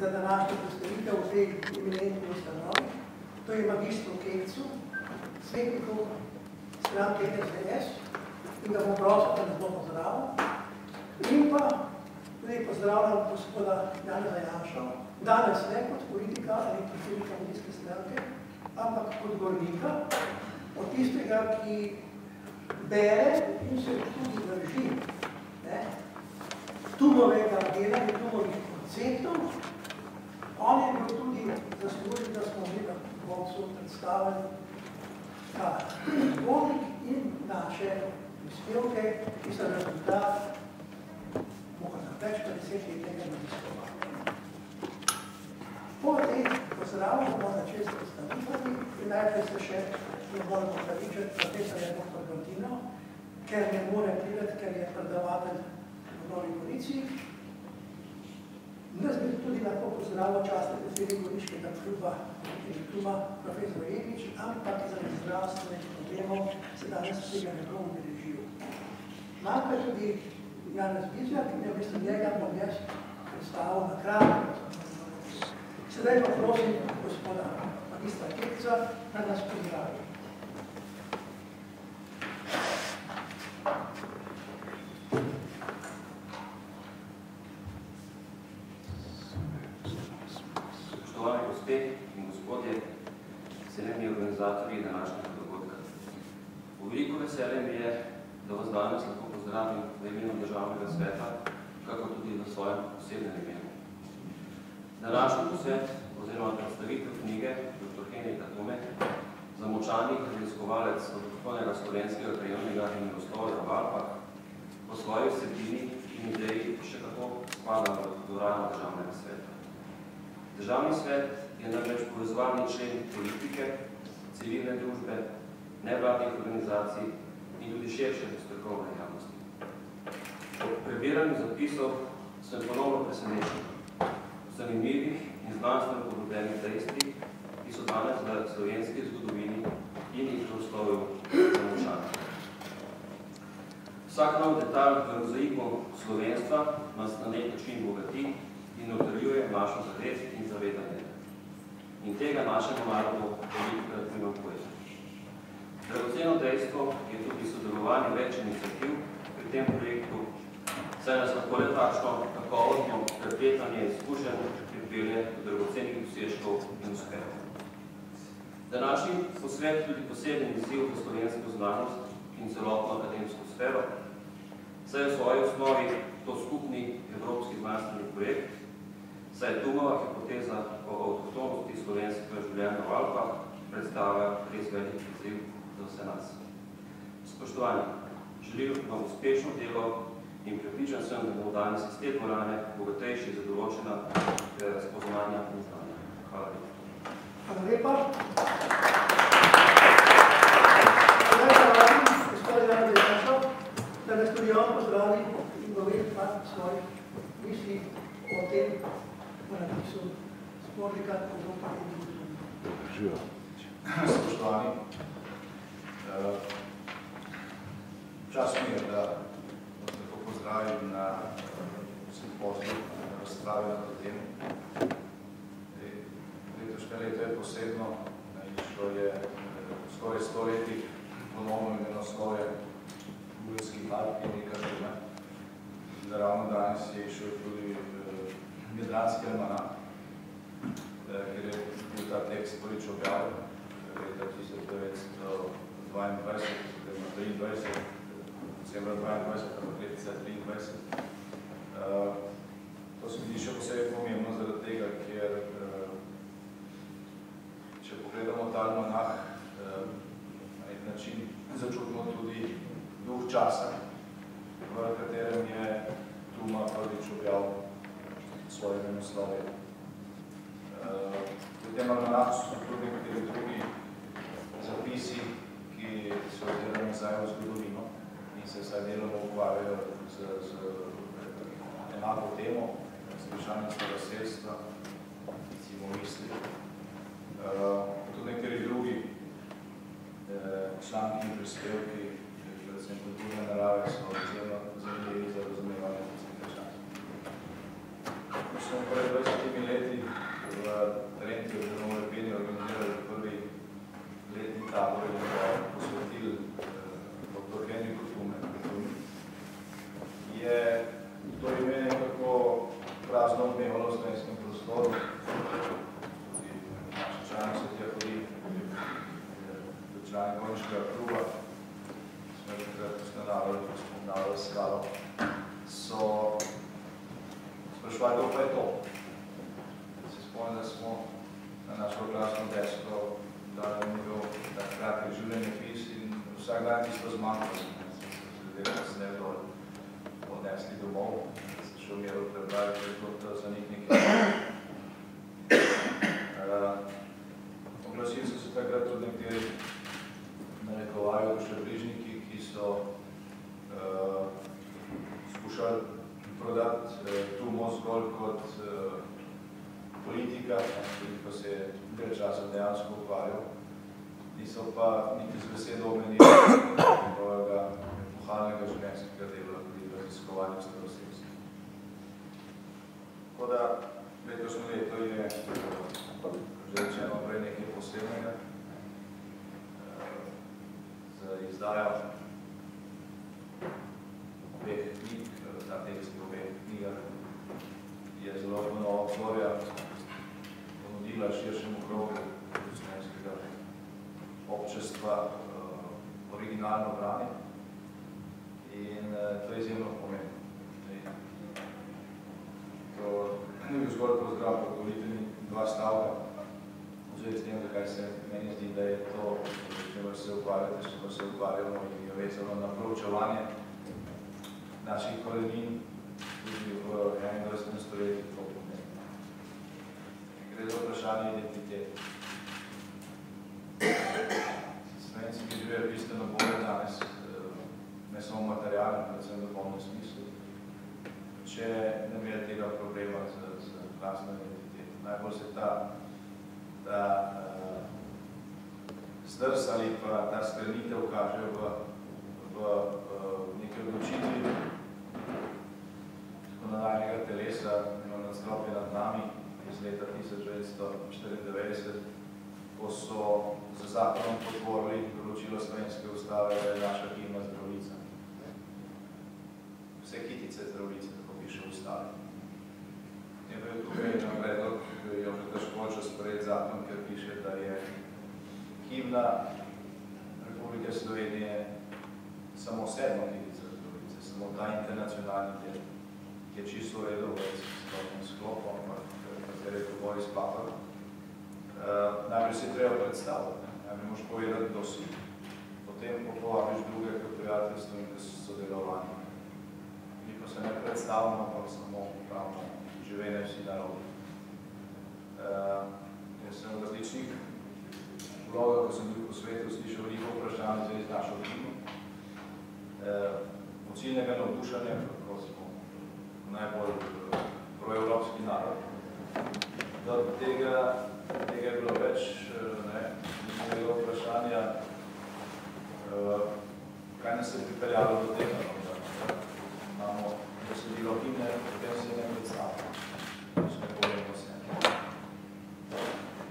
za današnjo predstavitev v tej eminentni ustanovi. To je magistru Kekcu, svetniku stranke SDS, in ga bom prosil, da nas bo pozdravil. In pa tudi pozdravljam gospoda Janeza Janšo, danes ne kot politika ali predsednika Komunistične stranke, ampak kot govornika, od tistega, ki bere in se tudi drži Tumovega dela in Tumovih konceptov. On je bil tudi zaslužen, da smo mi na koncu predstavili zgodnik in naše prispevke, ki so rezultat več kot 10-letnega raziskovanja. Po tej pozdravu bomo začeli s predstavitvami in najprej se še moramo pravičiti profesorja dr. Gordino, ker ne more priti, ker je predavatelj v Novi Gorici. Nas bi tudi lahko pozdravil častni predsednik Goriškega kluba profesor Jeglič, ampak zaradi zdravstvenih problemov se danes vsega ne bom udeležil. Manjka tudi Janez Bizjak, in v bistvu njega bom jaz predstavil na kratko. Sedaj pa prosim gospoda magistra Kekca, da nas pozdravi. Spoštovani gospe in gospodje, cenjeni organizatorji današnjega dogodka. V veliko veselje mi je, da vas danes lahko pozdravim v imenu Državnega sveta, kako tudi v svojem posebnem imenu. Današnji posvet oziroma predstavitev knjige dr. Henrika Tume, zamočani raziskovalec avtohtonega slovenskega krajevnega in meroslovja v Alpah, po svoji vsebini in ideji še kako spada v dvorano Državnega sveta. Državni svet je namreč povezovalni člen politike, civilne družbe, nevladnih organizacij in tudi širše strokovne javnosti. Po prebiranju zapisov sem ponovno presenečen zanimivih in znanstveno poglobljenih dejstvih, ki so danes v slovenski zgodovini in izroslovju zamočani. Vsak nov detalj v mozaiku slovenstva nas na nek način bogati in utrjuje našo zavest in zavedanje. In tega našemu narodu velikokrat primanjkuje. Dragoceno dejstvo je tudi sodelovanje več iniciativ pri tem projektu, saj nas lahko le takšno kakovostno prepletanje izkušenj pripelje do dragocenih dosežkov in uspehov. Današnji posvet tudi poseben izziv za slovensko znanost in celotno akademsko sfero, saj je v svoji osnovi to skupni evropski znanstveni projekt, saj je Tumova hipoteza o avtohtonosti slovenskega življenja v Alpah predstavlja res velik izziv za vse nas. Spoštovani, želim vam uspešno delo in prepričan sem, da bomo danes iz te dvorane bogatejši za določena spoznanja in znanja. Hvala lepa. Hvala lepa. Zdaj pa vam, gospod Janez Janšo, da nas tudi on pozdravi in govori par svojih misli o tem, ki so spornika področja in Živa. Spoštovani, čas mi je, da vas lahko pozdravim na simpoziju, na razpravi na to temo. Letošnje leto je posebno, šlo je skoraj 100 letih ponovno imeno sloje Gurskih Alp in nekaj tega. Ravno danes je išel tudi Jadranski almanah, ker je bil ta tekst prvič objavljen leta 1922, oziroma 23, decembra 22, ampak letica 23. To se mi zdi še posebej pomembno zaradi tega, ker če pogledamo ta almanah, na nek način začutimo tudi duh časa, v katerem je Tuma prvič objavil svoje naslove. V tem almanahu so tudi nekateri drugi zapisi, ki se ozirajo nazaj v zgodovino in se vsaj deloma ukvarjajo z enako temo, z vprašanjem staroselstva, recimo misli. Tudi nekateri drugi članki in prispevki, predvsem kulturne narave, so izjemno zanimivi za razumevanje tistega časa. Smo pred 20 leti glasno odmevalo v slovenskem prostoru. Tudi naši člani so tja hodili, tudi člani Gorniškega kluba, smo jih takrat spoznavali skalo, so sprašvali, kako pa je to. Se spomnim, da smo na našo glasno desko dali njegov tak kratek življenjepis in vsak dan tisto zmanjkalo. Zdaj pa se ne dol odnesli domov, da se še umiral prebrali, ker je to za njih nekaj. Oglasili so se takrat tudi nekateri narekovajo dušebrižniki, ki so skušali prodati Tumo zgolj kot politika, ko se je nekaj časa dejansko ukvarjal. Niso pa niti z besedo omenili njegovega epohalnega življenjskega dela pri raziskovanju starosebstva. Tako da letošnje leto je že rečeno prej nekaj posebnega. Za izdajo obeh knjig, ta tekst v obeh knjigah je zelo nova Florja ponudila širšemu krogu slovenskega občestva originalno branje in to je izjemno pomembno. To ne bi zgolj pozdrav, pa govorite mi dva stavka v zvezi s tem, zakaj se meni zdi, da je to, čemer se ukvarjate, s čemer se ukvarjamo in je vezano na proučevanje naših korenin tudi v 21. stoletju to pomembno. Gre za vprašanje identitete. Slovenski živijo bistveno bolje danes, ne samo materialno, predvsem v polnem smislu, če ne imeli tega problema z lastno identiteto. Najbolj se ta zdrs ali pa ta sklenitev kaže v nekaj odločitvi zakonodajnega telesa, nadstropje nad nami iz leta 1994, ko so z zakonom podporili določilo slovenske ustave, da je naša himna Zdravljica. Vse kitice Zdravljice, tako piše v ustavi. Je bil tukaj na predlog Jožeta Školča sprejet zakon, ker piše, da je himna Republike Slovenije samo 7. kitica Zdravljice, samo ta internacionalni del, ki je čisto redel v sklopu, ampak kar je to Boris Pahor. Najprej si treba predstaviti, najprej moš povedati, kdo si. Potem povabiš druge k prijateljstvu in k sodelovanju. Mi pa se ne predstavimo, ampak samo pravno živene vsi narodi. Jaz sem v različnih vlogah, ko sem bil po svetu, slišal veliko vprašanj zvezi z našo himno. Od ciljnega navdušanja, kako smo najbolj proevropski narod. Do tega je bilo več, nekaj vprašanja, kaj nas je pripeljalo do tega, da imamo besedilo himne, potem se ne predstavljamo. Še ne povemo vse.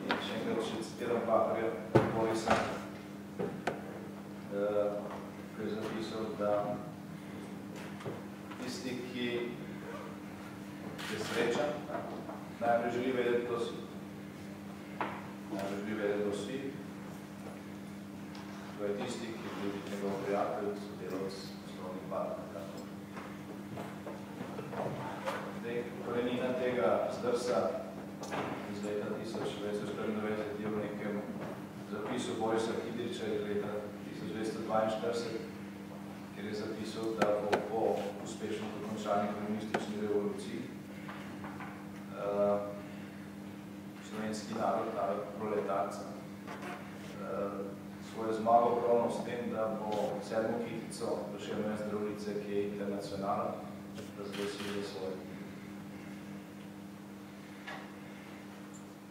In še enkrat še citiram Pahorja, Borisa, ki je zapisal, da tisti, ki je srečan, najprej želi vedeti, kdo si. Najprej želi vedeti, kdo si. To je tisti, ki želi biti njegov prijatelj, sodelavec, poslovni partner. Korenina tega zdrsa iz leta 1994 je v nekem zapisu Borisa Kidriča iz leta 1942, kjer je zapisal, da bo po uspešno dokončani komunistični revoluciji slovenski narod, narod proletarca, svojo zmago pravno s tem, da bo 7. kitico Duševne Zdravljice, ki je internacionalna, razglasil za svoje.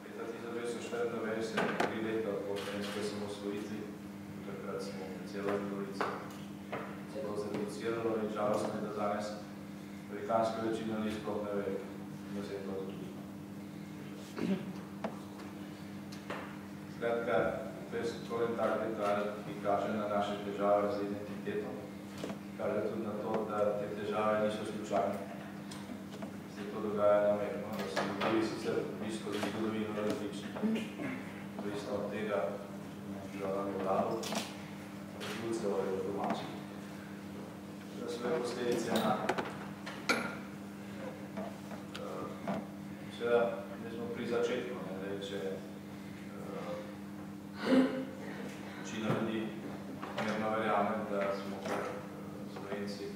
Leta 1994, 3 leta po slovenske samosvojitvi, takrat smo celo Zdravljico celo zreduciralo in žalostno je, da danes velikanska večina ni sploh ne ve, da se je to zgodilo. Skratka, to je torej tak detalj, ki kaže na naše težave z identiteto, kaže tudi na to, da te težave niso slučajne. Se to dogaja namerno Seveda, da smo pri začetku, če večina ljudi mirno verjame, da smo Slovenci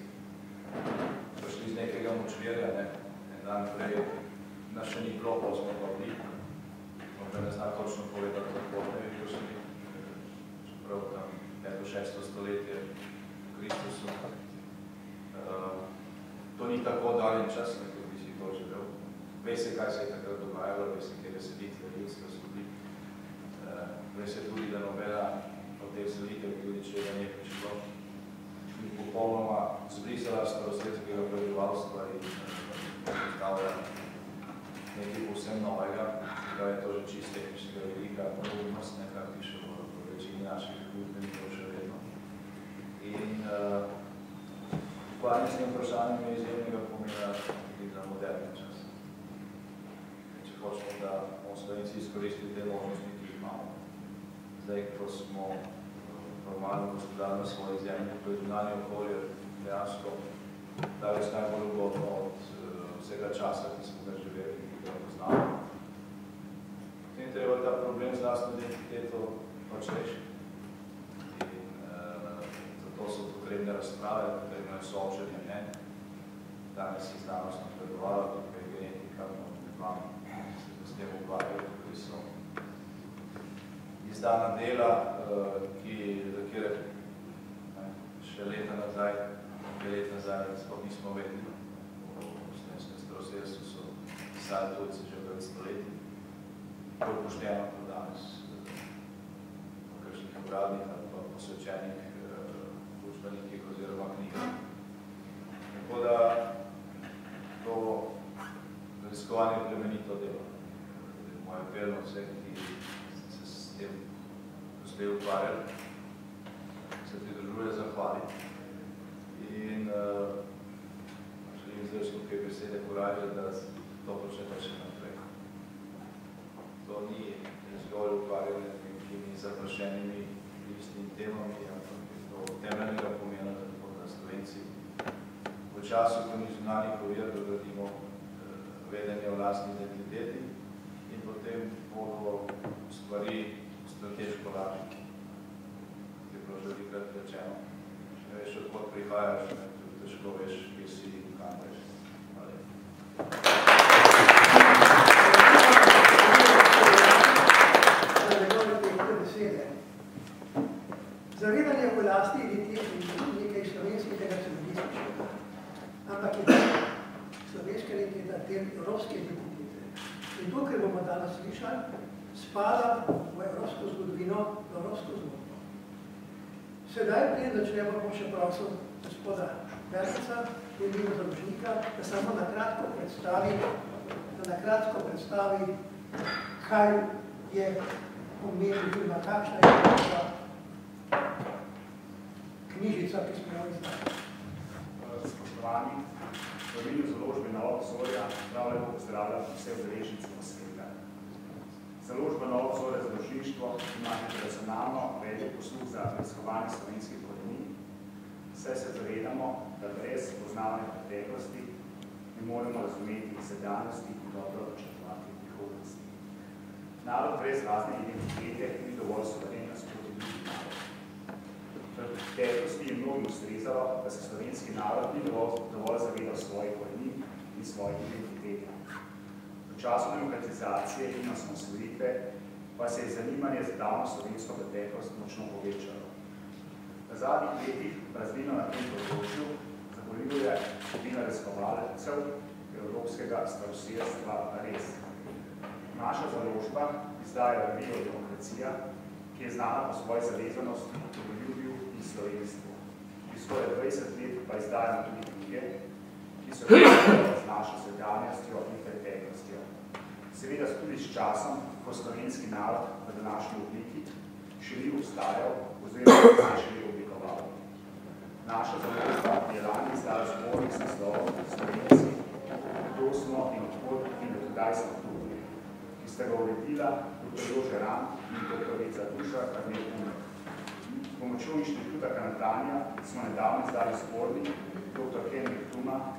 prišli iz nekega močvirja, en dan prej nas še ni bilo, pa smo pa bili. Možda ne zna točno povedati, kako ne bi prišli, čeprav tam 5. 6. stoletje v Kristusu. To ni tako daljen čas, kot bi si to želel. Ve se, kaj se je takrat dogajalo, ve se, kjer selitve ljudstva so bili. Ve se tudi, da nobena od teh selitev, tudi če ga ne prišlo, ni popolnoma zbrisala starosvetskega prebivalstva in predstavlja nekaj povsem novega, da je to že čist tehničnega velika podobnost, kar piše v večini naših učbenikov še vedno. In ukvarjanje s tem vprašanjem je izjemnega pomena tudi za moderni čas. Če hočemo, da bomo Slovenci izkoristili te možnosti, ki jih imamo. Zdaj, ko smo normalno gospodarno svoje zemlje, ko je zunanje okolje dejansko daleč najbolj ugodno od vsega časa, ki smo ga živeli in ki ga poznamo. Potem treba ta problem z lastno identiteto pač rešiti. In zato so potrebne razprave, potrebno je soočenje mnenj. Danes je znanost napredovala, tukaj je genetika, med vami se s tem ukvarjajo, tukaj so izdana dela, za kjer še leta nazaj, sploh nismo vedeli. V slovenskem staroselstvu so pisali tujci že pred stoletji. Bolj pošteno kot danes v kakšnih obradnih ali pa posvečenih učbenikih oziroma knjigah. Tako da to raziskovanje je plemenito delo. Moje apel na vseh, ki se s tem doslej ukvarjali, se pridružuje zahvali. In želim izreči tukaj besede korajže, da to počnete še naprej. To ni zgolj ukvarjanje z nekimi zaprašenimi listnimi temami, ampak je to temeljnega pomena, da Slovenci v času, ko ni zunanjih ovir, dogradimo vedenje o lastni identiteti in potem bodo stvari strateško lažje. Je bilo že velikrat rečeno. Ne veš, odkot prihajaš, tudi težko veš, kje si in kam veš. Hvala. Zavedanje o lastni identiteti ni nekaj slovenskega nacionalističnega, ampak je slovenska identiteta del evropske identitete. In to, kar bomo danes slišali, spada v evropsko zgodovino, v evropsko zgodbo. Sedaj prije začnemo, bom še prosil gospoda Bernica, v imenu založnika, da samo na kratko predstavi, kaj je pomeni, oziroma kakšna je knjižica, ki smo jo izdali. Spoštovani, v imenu založbe Nova obzorja prav lepo pozdravljam vse udeležence v sveta. Založba Nova obzorja založništvo ima internacionalno velik posluh za raziskovanje slovenskih korenin, saj se zavedamo, da brez poznavanja preteklosti ne moremo razumeti sedanjosti in dobro načrtovati prihodnosti. Narod brez lastne identitete ni dovolj suveren nasproti drugih narodov. V preteklosti je mnogim ustrezalo, da se slovenski narod ni dovolj zavedal svojih korenin in svojih identitete. V času demokratizacije in osamosvojitve pa se je zanimanje za davno slovensko preteklost močno povečalo. V zadnjih letih praznino na tem področju zapoljuje skupina raziskovalcev evropskega staroselstva RES. Naša založba izdaja revijo Demokracija, ki je znana po svoji zavezanosti, domoljubju in slovenstvu. Pri skoraj 20 let pa izdajamo tudi knjige, ki so povezane z našo sedanjostjo in preteklostjo. Seveda tudi s časom, ko slovenski narod v današnji obliki še ni obstajal oziroma se še ni oblikoval. Naša založba je lani izdala zbornik z naslovom Slovenci, kdo smo in odkot in do tedaj smo tu, ki sta ga uredila dr. Jože Ram in dr. Duša Karnel-Umek. S pomočjo inštituta Kanadanja smo nedavno izdali zbornik dr. Henrik Tuma,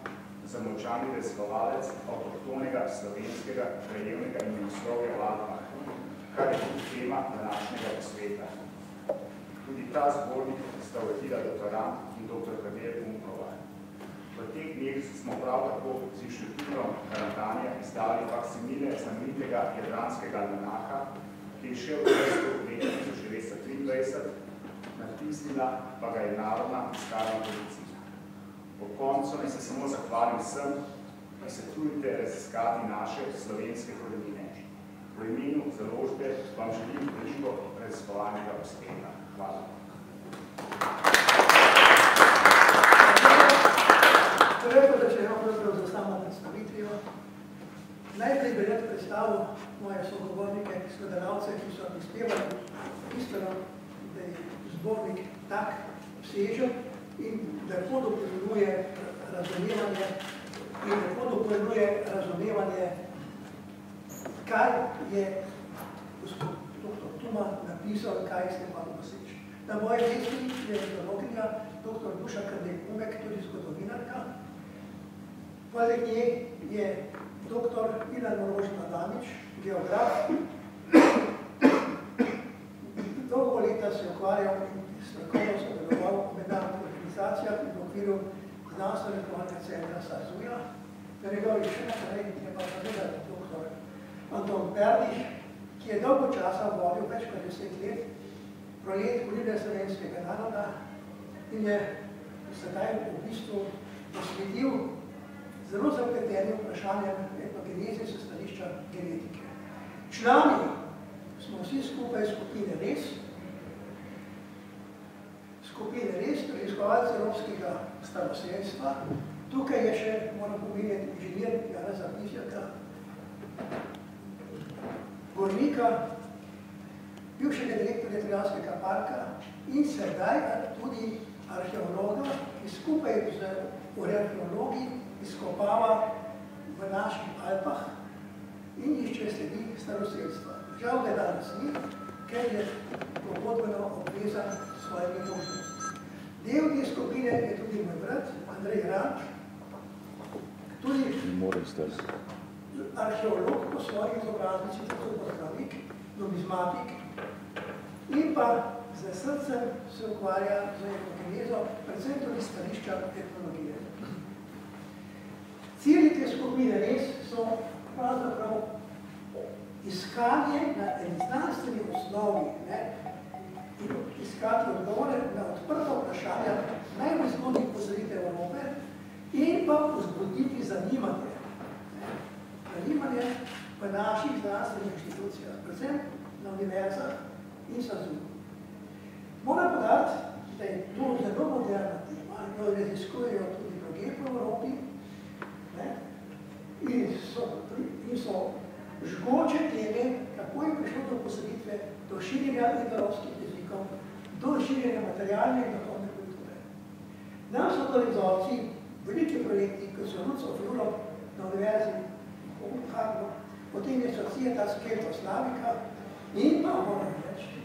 zamolčani raziskovalec avtohtonega slovenskega krajevnega imenoslovja v Alpah, kar je tudi tema današnjega posveta. Tudi ta zbornik sta uredila doktorant in dr. Kadir Unkova. V teh dneh smo prav tako z inštitutom Karantanija izdali faksimile znamenitega jadranskega almanaha, ki je šel v vrstu leta 1923, natisnila pa ga je Narodna tiskarna policija. Po koncu naj se samo zahvalim vsem, ki se trudite raziskati naše slovenske korenine. V imenu založbe vam želim veliko raziskovalnega uspeha. Hvala. Prvo začnemo z samo predstavitvijo. Najprej bi rad predstavil moje sogovornike, sodelavce, ki so prispevali bistveno, da je zbornik tak obsežen in lepo dopolnjuje razumevanje, kaj je gospod dr. Tuma napisal in kaj ste pa doseči. Na moje desni je filologinja dr. Duša Krdek-Umek, tudi zgodovinarka. Poleg nje je dr. Ilan Morož-Adamič, geograf. Dolgo leta se je ukvarjal in strokovno sodeloval v mednarodnih organizacijah in v okviru znanstveno-raziskovalnega centra SAZU-ja. Na njegovi še naprej je pa seveda dr. Anton Perdih, ki je dolgo časa vodil, več kot 10 let, projekt Unije slovenskega naroda in je sedaj v bistvu posvetil zelo zapletenim vprašanjem etnogeneze s stališča genetike. Člani smo vsi skupaj skupine RES, raziskovalci romskega staroselstva. Tukaj je še, moram pomeniti, inženir Janeza Bizjaka, gornika, bivšega direktorja Trijanskega parka in sedaj tudi arheologa, ki skupaj z arheologi izkopava v naših Alpah in išče sledi staroselstva. Žal ga danes ni, ker je pogodbeno obvezan s svojimi dolžnostmi. Del te skupine je tudi moj brat, Andrej Ranč, tudi arheolog po svoji izobraznici, tako zdravnik, numizmatik in pa z srcem se ukvarja z etnogenezo, predvsem tudi stališča etnologije. Cilji te skupine res so pravzaprav iskanje na eni znanstveni osnovi in iskati odgovore na odprta vprašanja najbolj zgodnih pozoritev Evrope in pa vzbuditi zanimanje v naših znanstvenih inštitucijah, predvsem na univerzah in SAZU. Moram podati, da je to zelo moderna tema, jo raziskujejo tudi druge po Evropi in so žgoče teme, kako je prišlo do posaditve, do širjenja indoevropskih jezikov, do širjenja materialne in duhovne kulture. Nam so to rezolci veliki projekti, kot so Roots of Europe na univerzi v Kopenhagnu, potem je Societas Keltoslavika in pa, moram reči,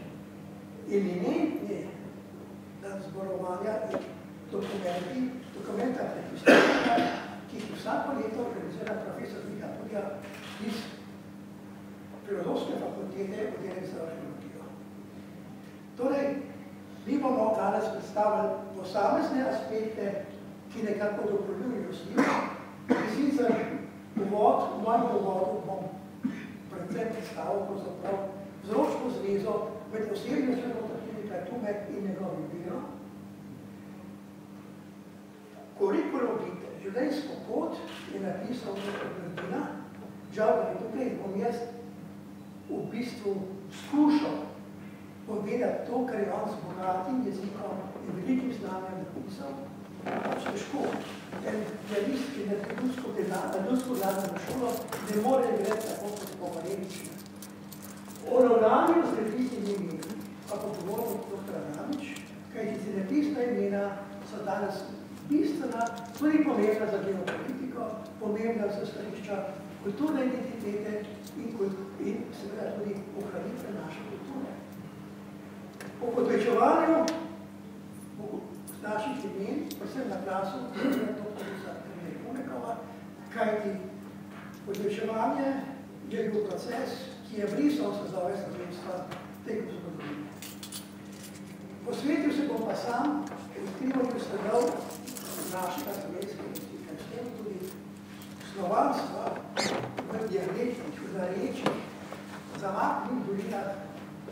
eminentni zborovanja in dokumenta prepistovanja, ki jih vsako leto organizira profesor Miha Pudja iz Filozofske fakultete oddelek za arheologijo. Torej, mi bomo danes predstavili posamezne aspekte, ki nekako dopolnjujejo sliko. In sicer v mojem uvodu bom predvsem predstavil pravzaprav vzročno zvezo med osebnostjo dr. Filika Tume in njegovim delom. Kurikulum vitae, življenjsko pot, je napisal dr. Grdina. Žal, da je tukaj bom jaz v bistvu skušal povedati to, kar je on z bogatim jezikom in velikim znanjem napisal. Težko, en realist, ki je ljudsko gledano šolo, ne more gledati tako kot povarenično. O ravnanju z zemljiščnimi imeni pa pogovoril dr. Adamič, kajti zemljiščna imena so danes bistvena, tudi pomembna za geopolitiko, pomembna za stališča kulturne identitete in seveda tudi ohranitve naše kulture. Po posvečevanju naših imen, predvsem na glasu dr. Karmel Kunekova, Kajti odločevanje je bil proces, ki je brisal sazove slovenstva tekom zgodovine. Posvetil se bom pa sam odkrivanju sledov našega slovenskega jezika, s tem tudi slovanstva v dialektih, v narečjih, zamaknih dolinah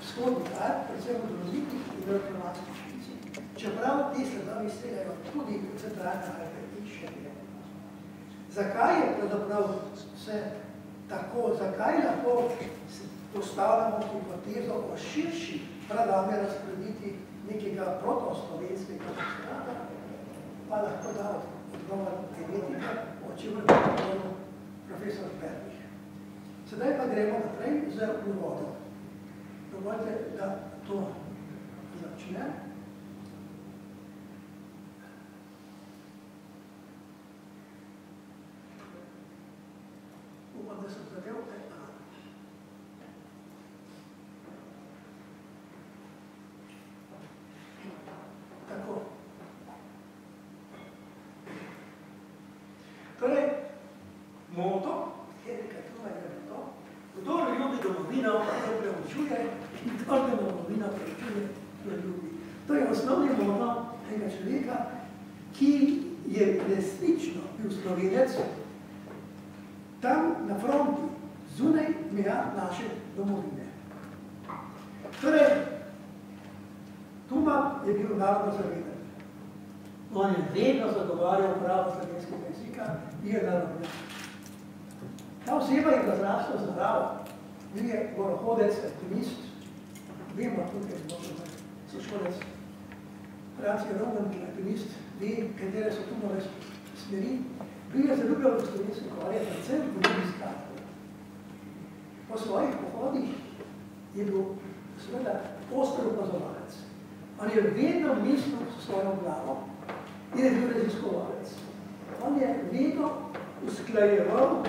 vzhodnih Alp, predvsem v dolomitih in v romanskih Švici, čeprav te sledovi segajo tudi v centralne Alpe in še dlje. Zakaj je pravzaprav vse tako, zakaj lahko postavljamo hipotezo o širši pradavne razgraditvi nekega protoslovenskega strada, pa lahko da odgovor genetika, o čemer je govoril profesor Perlich. Sedaj pa gremo naprej z uvodom. Dovoljte, da to začne. Upam, da sem zadev. Tako. Torej, moto, karikatura je to, kdor ljubi domovino, se preučuje, in kdor domovino preučuje, jo ljubi. To je osnovni moto tega človeka, ki je resnično bil Slovenec, tam na fronti, zunaj meja naše domovine. Torej, Tuma je bil narodno zaveden. On je vedno zagovarjal pravo slovenskega jezika in je narodno. Ta oseba je razrasla z naravo. Bil je gorohodec, alpinist, vemo tukaj, sošolec Francija Roman, alpinist, ve, katere so Tumove smeri. Bil je zaljubljen v slovenske gorje, predvsem v drugi skladbi. Po svojih pohodih je bil seveda oster opazovalec. On je vedno mislil s svojo glavo in je bil raziskovalec. On je vedno usklajeval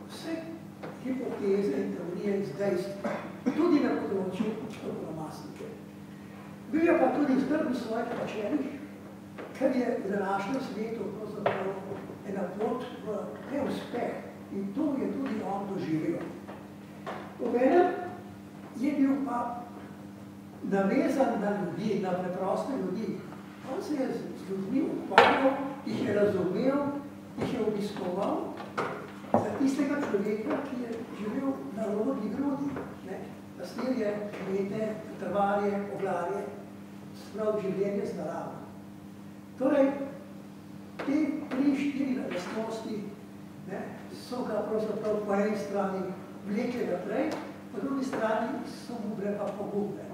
vse hipoteze in teorije iz dejstva, tudi na področju toponomastike. Bil je pa tudi zdrben svojih počenih, ker je v današnjem svetu ena pot v neuspeh in to je tudi on doživel. Obenem je bil pa navezan na ljudi, na preproste ljudi. On se je z ljudmi ukvarjal, jih je razumel, jih je obiskoval za tistega človeka, ki je živel na rodni grudi. Pastirje, kmete, trvarje, oglarje, sprav življenje z naravo. Torej, te 3-4 lastnosti so ga pravzaprav po eni strani vlekle naprej, po drugi strani so mu bile pa pogubne.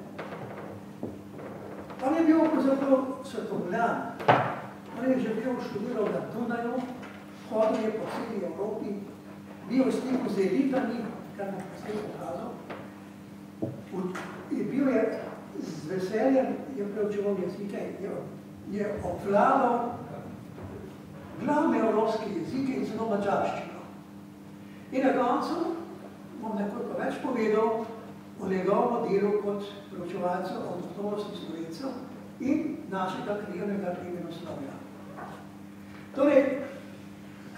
On je bil pravzaprav svetovljan. On je živel, študiral na Dunaju, hodil je po celi Evropi, bil v stiku z elitami, kar mu kasneje pokazal. Bil je z veseljem, je preučeval jezike, je obvladal glavne evropske jezike in celo mađarščino. In na koncu bom nekoliko več povedal o njegovem delu kot preučevalcev avtohtonosti Slovencev in našega krivnega imenoslovja. Torej,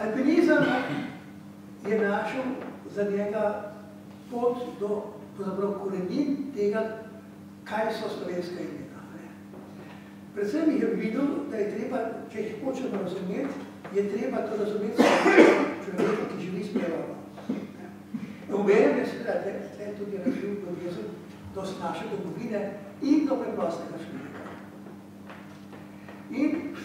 alpinizem je našel za njega pot do korenin tega, kaj so slovenska imena. Predvsem jih je videl, da je treba, če jih hočemo razumeti, je treba to razumeti človeka, ki živi s prirodo. Obenem je seveda tudi razvil ljubezen do naše domovine in do preprostega človeka. In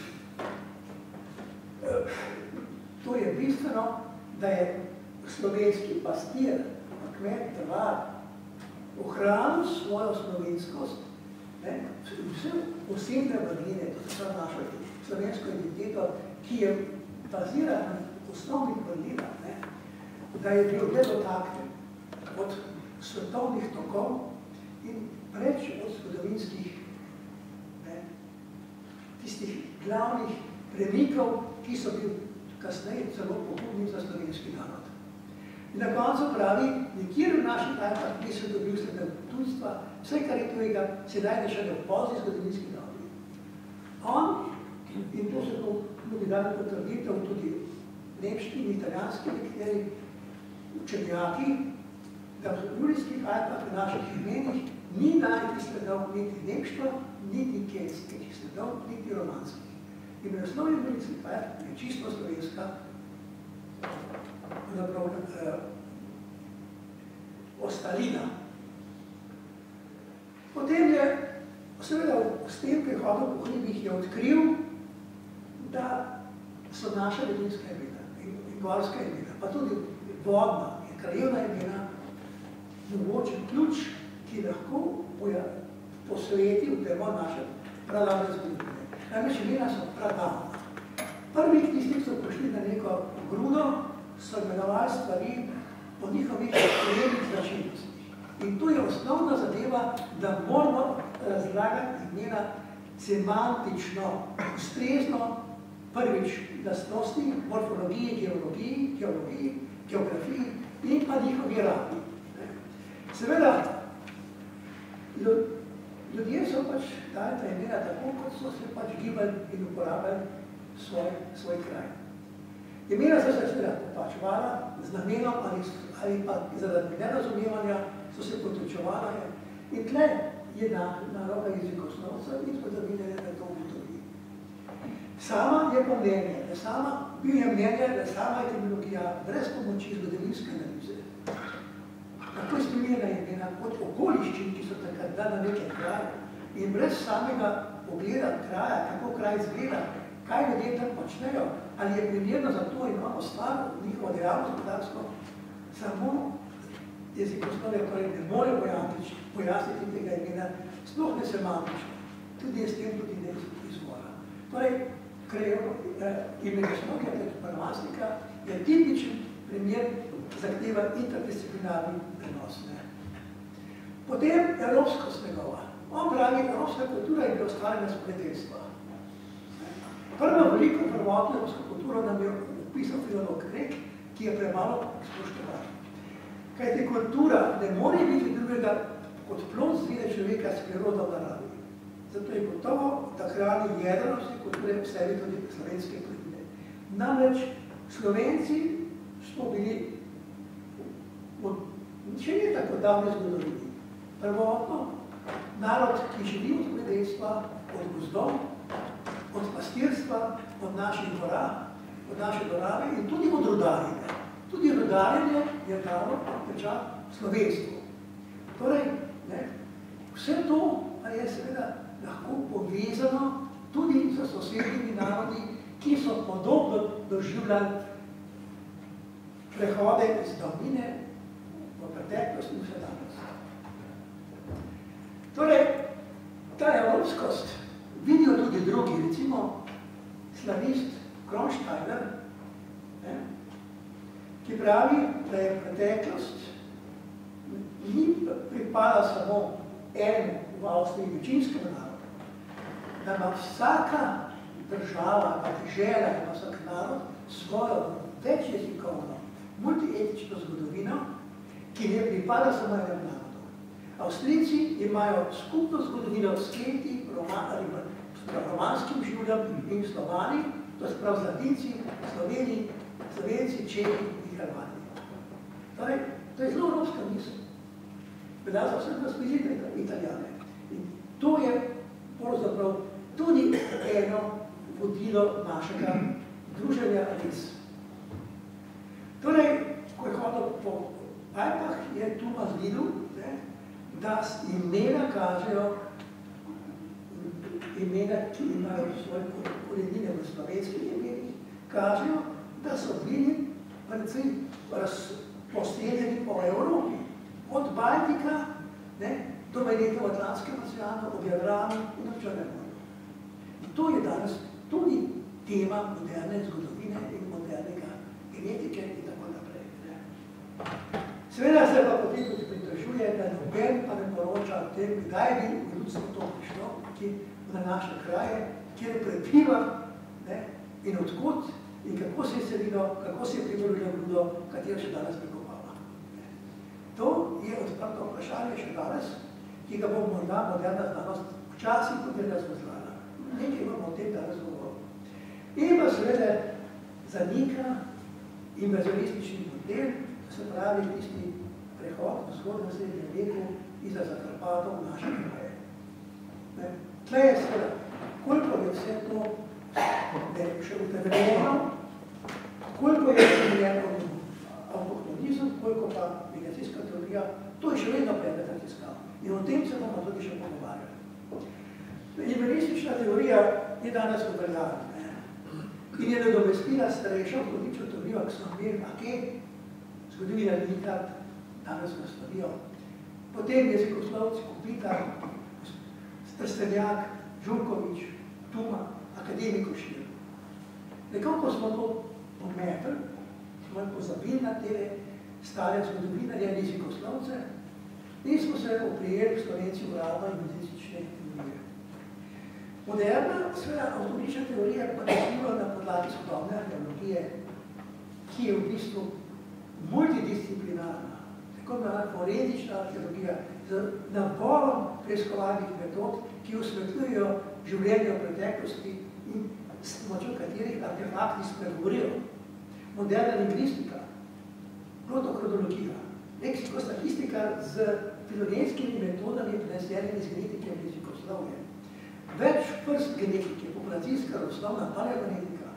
to je bistveno, da je slovenski pastir, kmet, trvar, ohranil svojo slovenskost, vse osebne vrline, to se pravi našo slovensko identiteto, ki je bazirana na osnovnih vrlinah, da je bil nedotaknjen od svetovnih tokov in preč od zgodovinskih tistih glavnih premikov, ki so bili kasneje celo pogubni za slovenski narod. In na koncu pravi, nikjer v naših Alpah nisem dobil sledov tujstva, vse, kar je tujega, se najde še v pozni zgodovinski dobi. On, in to se to tudi dane potrditev, tudi nemški in italijanski nekateri učenjaki, da v Julijskih Alpah v naših imenih ni najti sledov niti nemško, niti keltskih sledov, niti romanskih. In v osnovi Julijskih Alp je čisto slovenska ostalina. Potem je, seveda, s tem prihodom po hribih je odkril, da so naša ledinska imena in gorska imena, pa tudi vodna in krajevna imena, mogoče ključ, ki lahko posveti v temo naše pradavne zgodovine. Namreč imena so pradavna. Prvih tistih so prišli na neko grudo, so imenovali stvari po njihovih krajevnih značilnostih. In to je osnovna zadeva, da moramo razlagati imena semantično, ustrezno, prvič lastnosti, morfologiji, geologiji, geografiji in pa njihovi rabi. Seveda, ljudje so pač dali ta imena tako, kot so se pač gibali in uporabljali svoj kraj. Imena so se seveda popačevala z namenom ali pa zaradi nerazumevanja so se potečevala in tle je naloga jezikoslovca in zgodovine, da to ugotovi. Sama je pa mnenje, da sama etimologija brez pomoči zgodovinske analize, tako izpolnjena imena kot okoliščin, ki so takrat na nekem kraju in brez samega pogleda kraja, kako kraj izgleda, kaj ljudje tam počnejo, ali je primerno za to imamo stvar, njihovo dejavnost gospodarsko, samo jezikoslovje torej ne more pojasniti tega imena, sploh ne semantično, tudi je s tem tudi ne izvora. Torej, imenjoslovje, parmastika, je tipičen primer zahteva interdisciplinarni prenos. Potem evropskost njegova. On pravi, evropska kultura je bila ustvarjena s predelstva. Prvo veliko prvotno evropsko kulturo nam je opisal filolog Grek, ki je premalo spoštoval. Kajti kultura ne more biti drugega kot plod zvide človeka s prirodo v naravi. Zato je gotovo, da hrani jedrnosti kulture v sebi tudi slovenske kulture. Namreč Slovenci smo bili, če ni tako davne zgodovini, prvotno narod, ki živi od predelstva, od gozdov, od pastirstva, od naših gora, od naše dorave in tudi od rodarjenja. Tudi rodarjenje je dalo pečat slovenstvu. Torej, vse to pa je seveda lahko povezano tudi s sosednjimi narodi, ki so podobno doživljali prehode iz davnine v preteklost in vse danes. Torej, ta evropskost vidijo tudi drugi, recimo slavist Kronsteiner, ki pravi, da je preteklost ni pripada samo enemu v Avstriji večinskemu narodu, da ima vsaka država, pa dežela, ima vsak narod svojo večjezikovno, multietično zgodovino, ki ne pripada samo enemu narodu. Avstrijci imajo skupno zgodovino s Kelti, romanskim življem in Slovani, to se pravi z Latinci, Slovenci, Čehi in Hrvati. Torej, to je zelo evropska misel. Velja za vsem razpizite Italijane. In to je pravzaprav tudi eno vodilo našega druženja res. Torej, ko je hodil po Alpah, je Tomas videl, da imena kažejo, imena, ki imajo svoje korenine v slovenskih imenih, kažejo, da so bili predvsem razposteljeni po Evropi. Od Baltika do Veneta v Atlantskem oceanu, od Jadranu in od Črnem morju. In to je danes tudi tema moderne zgodovine in modernega genetike in tako naprej. Seveda se pa potem tudi pritožuje, da noben pa ne poroča o tem, kdaj bi v ljudstvo to prišlo, na naše kraje, kjer prebiva in odkud in kako se je selilo, kako se je privolilo grudo, katero še danes prekopava. To je odprto vprašanje še danes, ki ga bo morda moderna znanost včasih tudi razmazlala. Nekaj imamo o tem danes govoril. In pa seveda zanika invazionistični model, se pravi tisti prehod v zgodnem srednjem veku izza Zakarpatov v naše kraje. Tle je seveda, koliko je vse to še utemeljeno, koliko je utemeljeno avtohtonizem, koliko pa migracijska teorija, to je še vedno predmet raziskav. In o tem se bomo tudi še pogovarjali. Liberistična teorija je danes uveljavljena in je nadomestila starejšo avtohtonizmo teorijo, ki smo imeli, a kje? Zgodovina Nikrat, danes v Slovijo. Potem jezikoslovci Kopitar, Trstenjak, Žurkovič, Tuma, akademik Košir. Nekako smo to pometli, smo pozabili na te stare zgodovinarje in jezikoslovce in smo se oprijeli Slovenci uradno invazijstične teorije. Moderna, seveda, avtohtonizma teorija pa razvila na podlagi sodobne arheologije, ki je v bistvu multidisciplinarna, tako imenovana forenzična arheologija, z naborom preiskovalnih metod, ki osvetljujejo življenje v preteklosti in s pomočjo katerih artefakti spregovorijo. Moderna lingvistika, protokronologija, leksikostatistika z filonetskimi metodami prenesenimi iz genetike in jezikoslovje, več vrst genetike, populacijska, rodoslovna, paleogenetika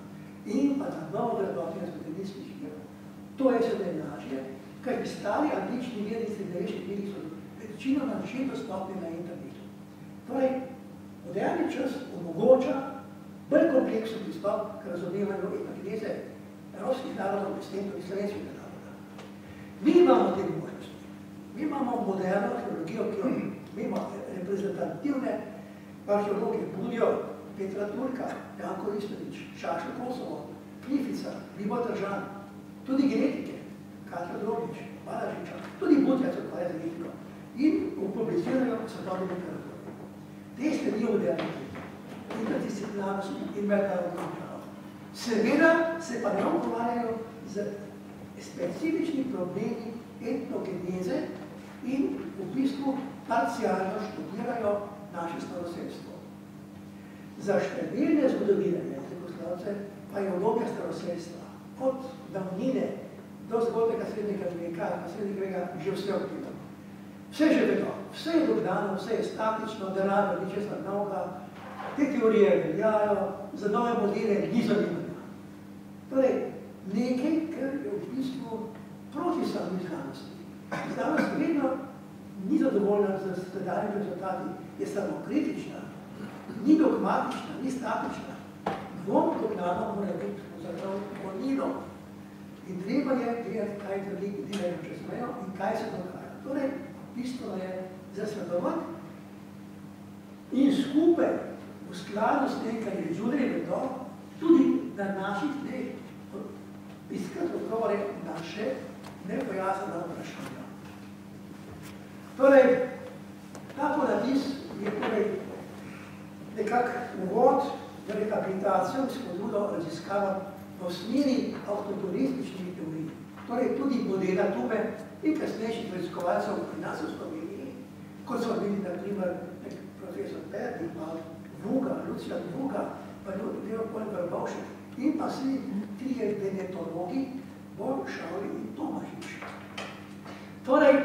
in pa na novo vrednotenje zgodovinskih virov. To je sedaj lažje, kaj bi stari antični viri in srednjeveški viri so večinoma že dostopni na internetu. Torej, moderni čas omogoča bolj kompleksen pristop k razumevanju epigeneze evropskih narodov, predstavnikov in slovenskega naroda. Mi imamo te možnosti. Mi imamo moderno arheologijo, ki jo imamo reprezentativne arheologe Budjo, Petra Turka, Janko Ristovič, Šašo Kosovo, Klifica, Vibo Držan, tudi genetike, Katra Drobič, Balažiča, tudi Budja se ukvarja z genetiko in publicirajo svetovne literature. Te sledijo moderniti, interdisciplinarnosti in mednarodnih držav. Seveda se pa ne ukvarjajo z specifični problemi etnogeneze in v bistvu parcialno študirajo naše staroselstvo. Za številne zgodovinarje, jezikoslovce, pa je obdobje staroselstva od davnine do zgodnega srednjega veka, srednjega veka že vse odkrito. Vse že vedo, vse je dogdano, vse je statično, denar ni česar novega, te teorije veljajo, za nove modele ni zanimanja. Torej, nekaj, kar je v bistvu proti sami znanosti. Znanost vedno ni zadovoljna z sedanjimi rezultati, je samo kritična, ni dogmatična, ni statična. Dvom dogdano mora biti zaprav polnilo. In treba je vedeti, kaj veliki delajo čez mejo in kaj se dogaja. Torej, bistvo je zasledovati in skupaj v skladu s tem, kar je žudri vedo, tudi na naših dneh iskati odgovore na še nepojasnjena vprašanja. Torej, ta ponadis je torej nekak uvod v rehabilitacijo spodbudo raziskava v smeri avtohtonističnih teorij. Torej, tudi modela Tube in kasnejših raziskovalcev pri nas v Sloveniji, kot so bili, na primer, profesor Pert in pa Vuga, Lucijan Vuga, pa Leopold Vrbovšek in pa vsi trije venetologi, Bor, Šavli in Tomažič. Torej,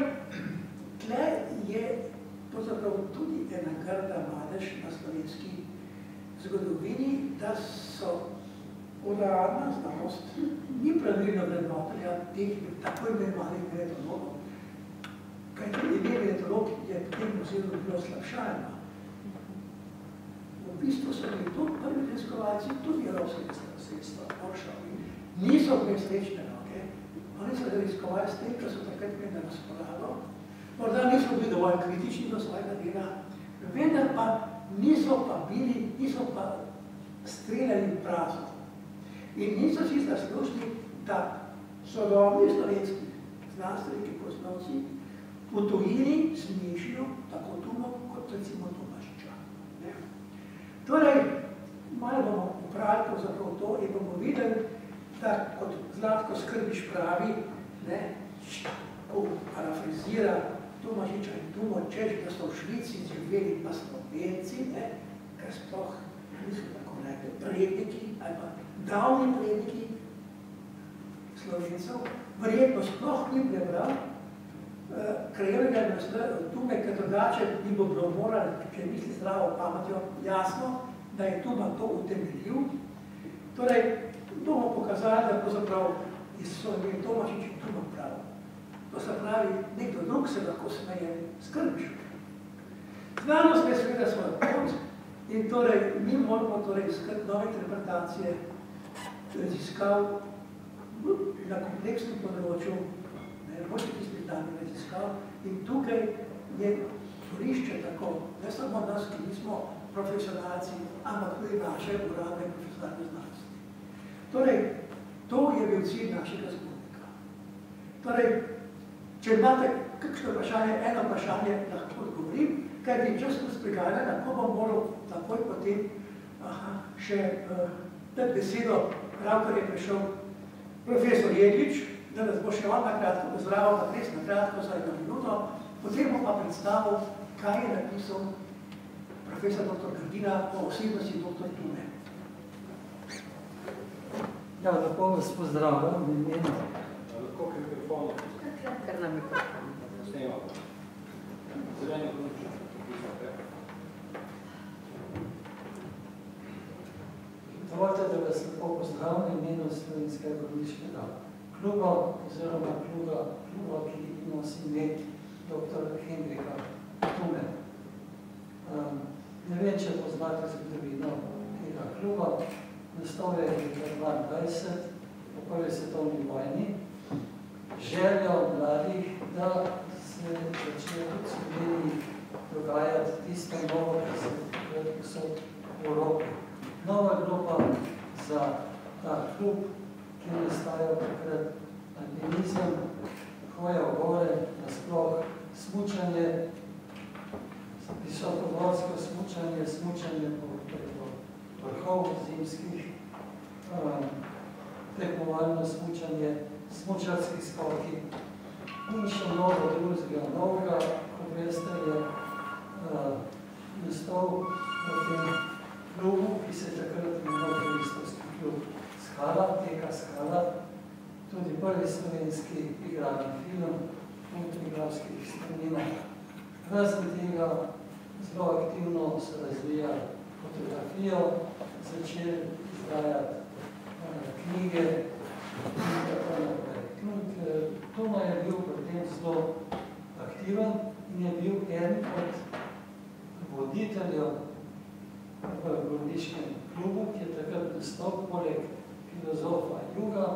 tle je pravzaprav tudi ena grda madež na slovenski zgodovini, da so uradna znanost ni pravilno vrednotenja teh tako imenovanih venetologov. Kaj tudi ime venetolog je v tem oziru bilo slabšajno. V bistvu so bili to prvi raziskovalci tudi evropskega staroselstva, Boršavi. Niso bili srečne roke, oni so raziskovali s tem, kar so takrat imeli na razpolago. Morda niso bili dovolj kritični do svojega dela, vendar pa niso pa streljali prazno. In niso si zaslužili, da sodobni slovenski znanstveniki poslovci v tujini smešijo tako Tumo kot recimo Tomažiča. Torej, malo bomo upravili pravzaprav to in bomo videli, da kot Zlatko Skrbiš pravi, ko parafrazira Tomažiča in Tumo, češ, da so v Švici živeli pa Slovenci, ker sploh niso tako rekli predniki ali pa davni predniki Slovencev verjetno sploh ni prebral krajevnega naslova Tume, ker drugače bi bilo morali, če misli zdravo pametjo, jasno, da je Tuma to utemeljil. Torej, bomo pokazali, da pravzaprav so imeli Tomašič in Tuma prav. To se pravi, nekdo drug se lahko smeje skrbiš. Znanost je seveda svoj pot in torej mi moramo torej iskati nove interpretacije raziskav na kompleksnem področju, boljših izpitanih raziskav in tukaj je tvorišče tako, ne samo nas, ki nismo profesionalci, ampak tudi naše uradne profesionalne znanosti. Torej, to je bil cilj našega zgodnika. Torej, če imate kakšno vprašanje, eno vprašanje lahko odgovorim, kaj bi čas tu spregajala, ko bom moral takoj potem še dati besedo, pravkar je prišel profesor Jedlič, da nas bo še on nakratko pozdravil, pa res nakratko za 1 minuto, potem bom pa predstavil, kaj je napisal profesor dr. Grdina o osebnosti dr. Tume. Ja, lepo vas pozdravljam. Lahko k mikrofonu. Kar na mikrofonu. Snemamo. Zeleni ključ. Dovolite, da vas lepo pozdravljam v imenu Slovenskega gorniškega kluba oziroma kluba, ki nosi ime dr. Henrika Tume. Ne vem, če poznate zgodovino tega kluba. Nastal je leta 22 po prvi svetovni vojni. Željo mladih, da se začne tudi v Sloveniji dogajati tisto novo, kar se takrat posod v Evropi. Nova grupa za ta klub, ki je nastajal takrat alpinizem, hoja v gore, nasploh smučanje, visokogorsko smučanje, smučanje preko vrhov zimskih, tekmovalno smučanje, smučarski skoki in še mnogo drugega novega, kot veste, je nastal v tem klubu, ki se je takrat imenoval Turistovski klub Skala, teka Skala, tudi prvi slovenski igrani film v triglavskih strminah. Razen tega zelo aktivno se razvija fotografijo, začel izdajati knjige in tako naprej. Toma je bil pri tem zelo aktiven in je bil en od voditeljev v gorniškem klubu, ki je takrat nastal poleg filozofa Juga,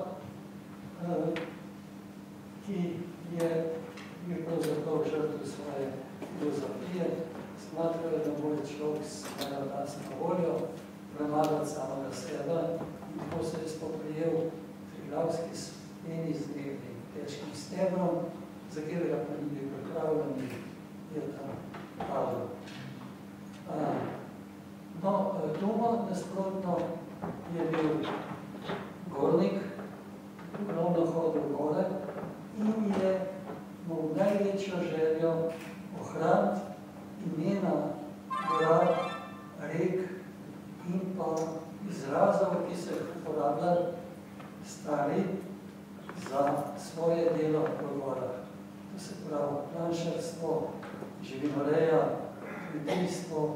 ki je bil pravzaprav žrtev svoje filozofije, smatrajo, da mora človek svojo lastno voljo premagati samega sebe in tako se je spoprijel triglavski steni z nekaj težkim stebrom, za katerega pa ni bil pripravljen in je tam padel. No, Tuma nasprotno je bil gornik, ogromno hodil gore in je imel največjo željo ohraniti imena gora, rek in pa izrazov, ki so jih uporabljali stari za svoje delo v gorah. To se pravi planšarstvo, živinoreja, kmetijstvo,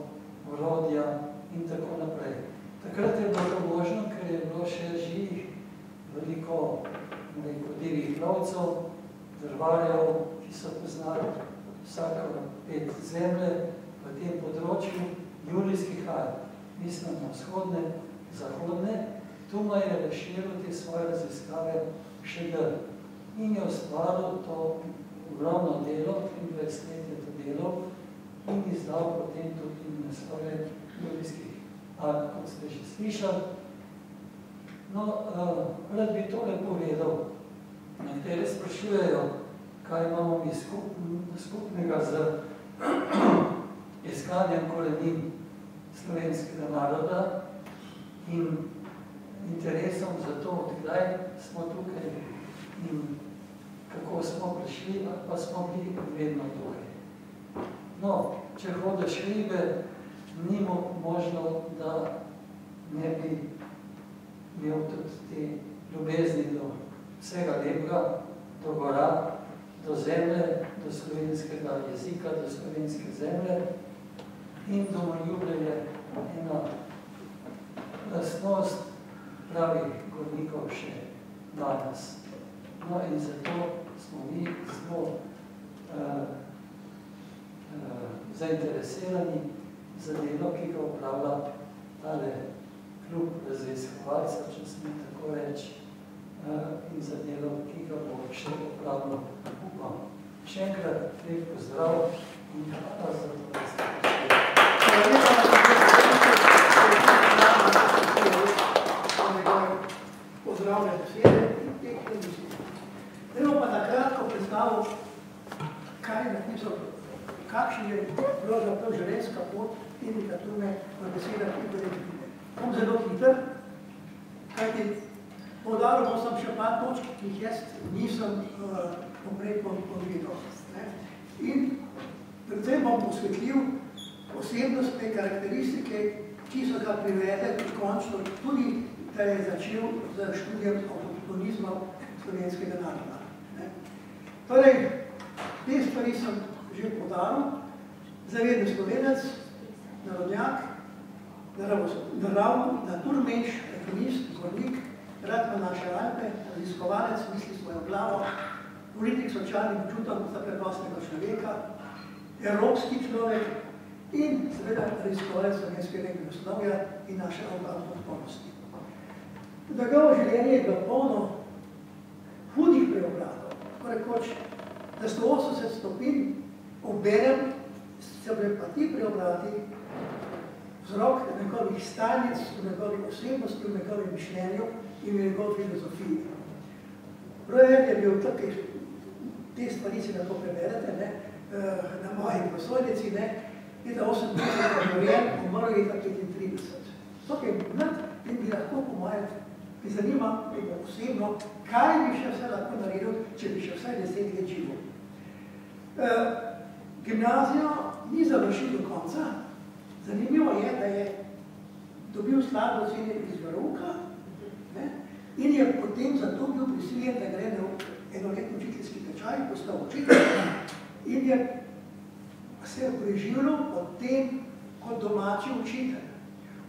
orodja in tako naprej. Takrat je bilo to možno, ker je bilo še živih veliko divjih lovcev, drvarjev, ki so poznali vsako pet zemlje v tem področju, julijskih Alp, mislim na vzhodne, zahodne. Tuma je razširil te svoje raziskave še dalj in je ustvaril to ogromno delo, 23 let je to delo, in izdal potem tudi naslove julijskih Alp, kot ste že slišali. No, rad bi tole povedal. Nekateri sprašujejo, kaj imamo mi skupnega z iskanjem korenin slovenskega naroda in interesom za to, odkdaj smo tukaj in kako smo prišli, pa smo bili vedno tukaj. No, če hodiš ribe, ni možno, da ne bi imel tudi te ljubezni do vsega lepega, do gora, do zemlje, do slovenskega jezika, do slovenske zemlje in domoljubje je ena lastnost pravih gornikov še danes. No in zato smo mi zelo zainteresirani za delo, ki ga upravlja tale klub raziskovalcev, če smem tako reči, in za delo, ki ga bo še upravljal, upam. Še enkrat lep pozdrav in hvala za to, da ste pozdravljam besede in tehne misli. Zdaj pa na kratko predstavil, kaj je napisal, kakšen je pravzaprav življenjska pot Henrika Trume v besedah Igorja Živine. Bom zelo hiter, kajti poudaril sem še par točk, ki jih jaz nisem poprej povedal. In predvsem bom posvetljiv osebnostne karakteristike, ki so ga privedle končno tudi, da je začel z študijem avtohtonizma slovenskega naroda. Torej, te stvari sem že poudaril. Zaveden Slovenec, narodnjak, naturmenš, alpinist, gornik, rad pa naše Alpe, raziskovalec, misli svojo glavo, politik s socialnim občutom za preprostega človeka, evropski človek in seveda raziskovalec slovenskega leposlovja in naše avtohtonosti. Njegovo življenje je bilo polno hudih preobratov, tako rekoč, da 180 stopinj oberem, se bile pa ti preobrati vzrok njegovih stalnic, v njegovi osebnosti, v njegovem mišljenju in v njegovi filozofiji. Rojen je bil tukaj, te stvari si lahko preberete, na moji prosojnici, leta 38 je rojen, umrl leta 35. Tukaj je mlad in bi lahko po mojem mi zanima osebno, kaj bi še vse lahko naredil, če bi še vsaj 10 let živel. Gimnazijo ni završil do konca. Zanimivo je, da je dobil slabo ocene iz verouka in je potem zato bil prisiljen, da gre na enoletni učiteljski tečaj, postal učitelj in je se preživljal potem kot domači učitelj.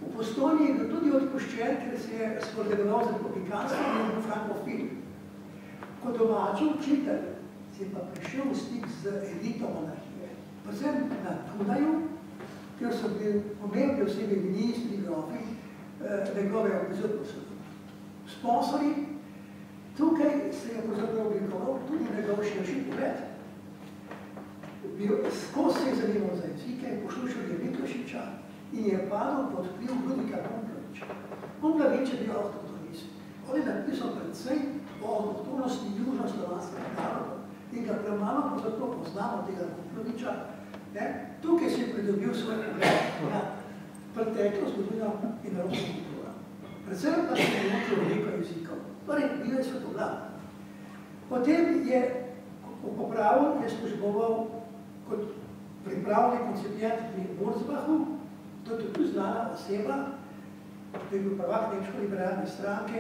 V Postojni je bil tudi odpuščen, ker se je spodlegoval za republikanstvo in je bil frankofil. Kot domači učitelj se je pa prišel v stik z elito monarhije. Predvsem na Dunaju, kjer so bili pomembni osebi ministri, grofi, njegove sponsori. Tukaj se je pravzaprav oblikoval tudi njegov širši pogled. Skozi se je zanimal za jezike, poslušal je Miklošiča in je padal pod vpliv Ludvika Gombrowicza. Gombrowicz je bil avtohtonist. On je napisal predvsem o avtohtonosti južnoslovanskega naroda in ga premalo pravzaprav poznamo tega Gombrowicza. Tukaj si je pridobil svoj pogled na preteklost, zgodovino in evropsko kulturo. Predvsem pa se je naučil veliko jezikov. Torej, bil je svetovlad. Potem je popravil, je služboval kot pripravljen koncipient pri Wurzbachu. To je tudi znana oseba, to je bil prvak nemško-liberalne stranke,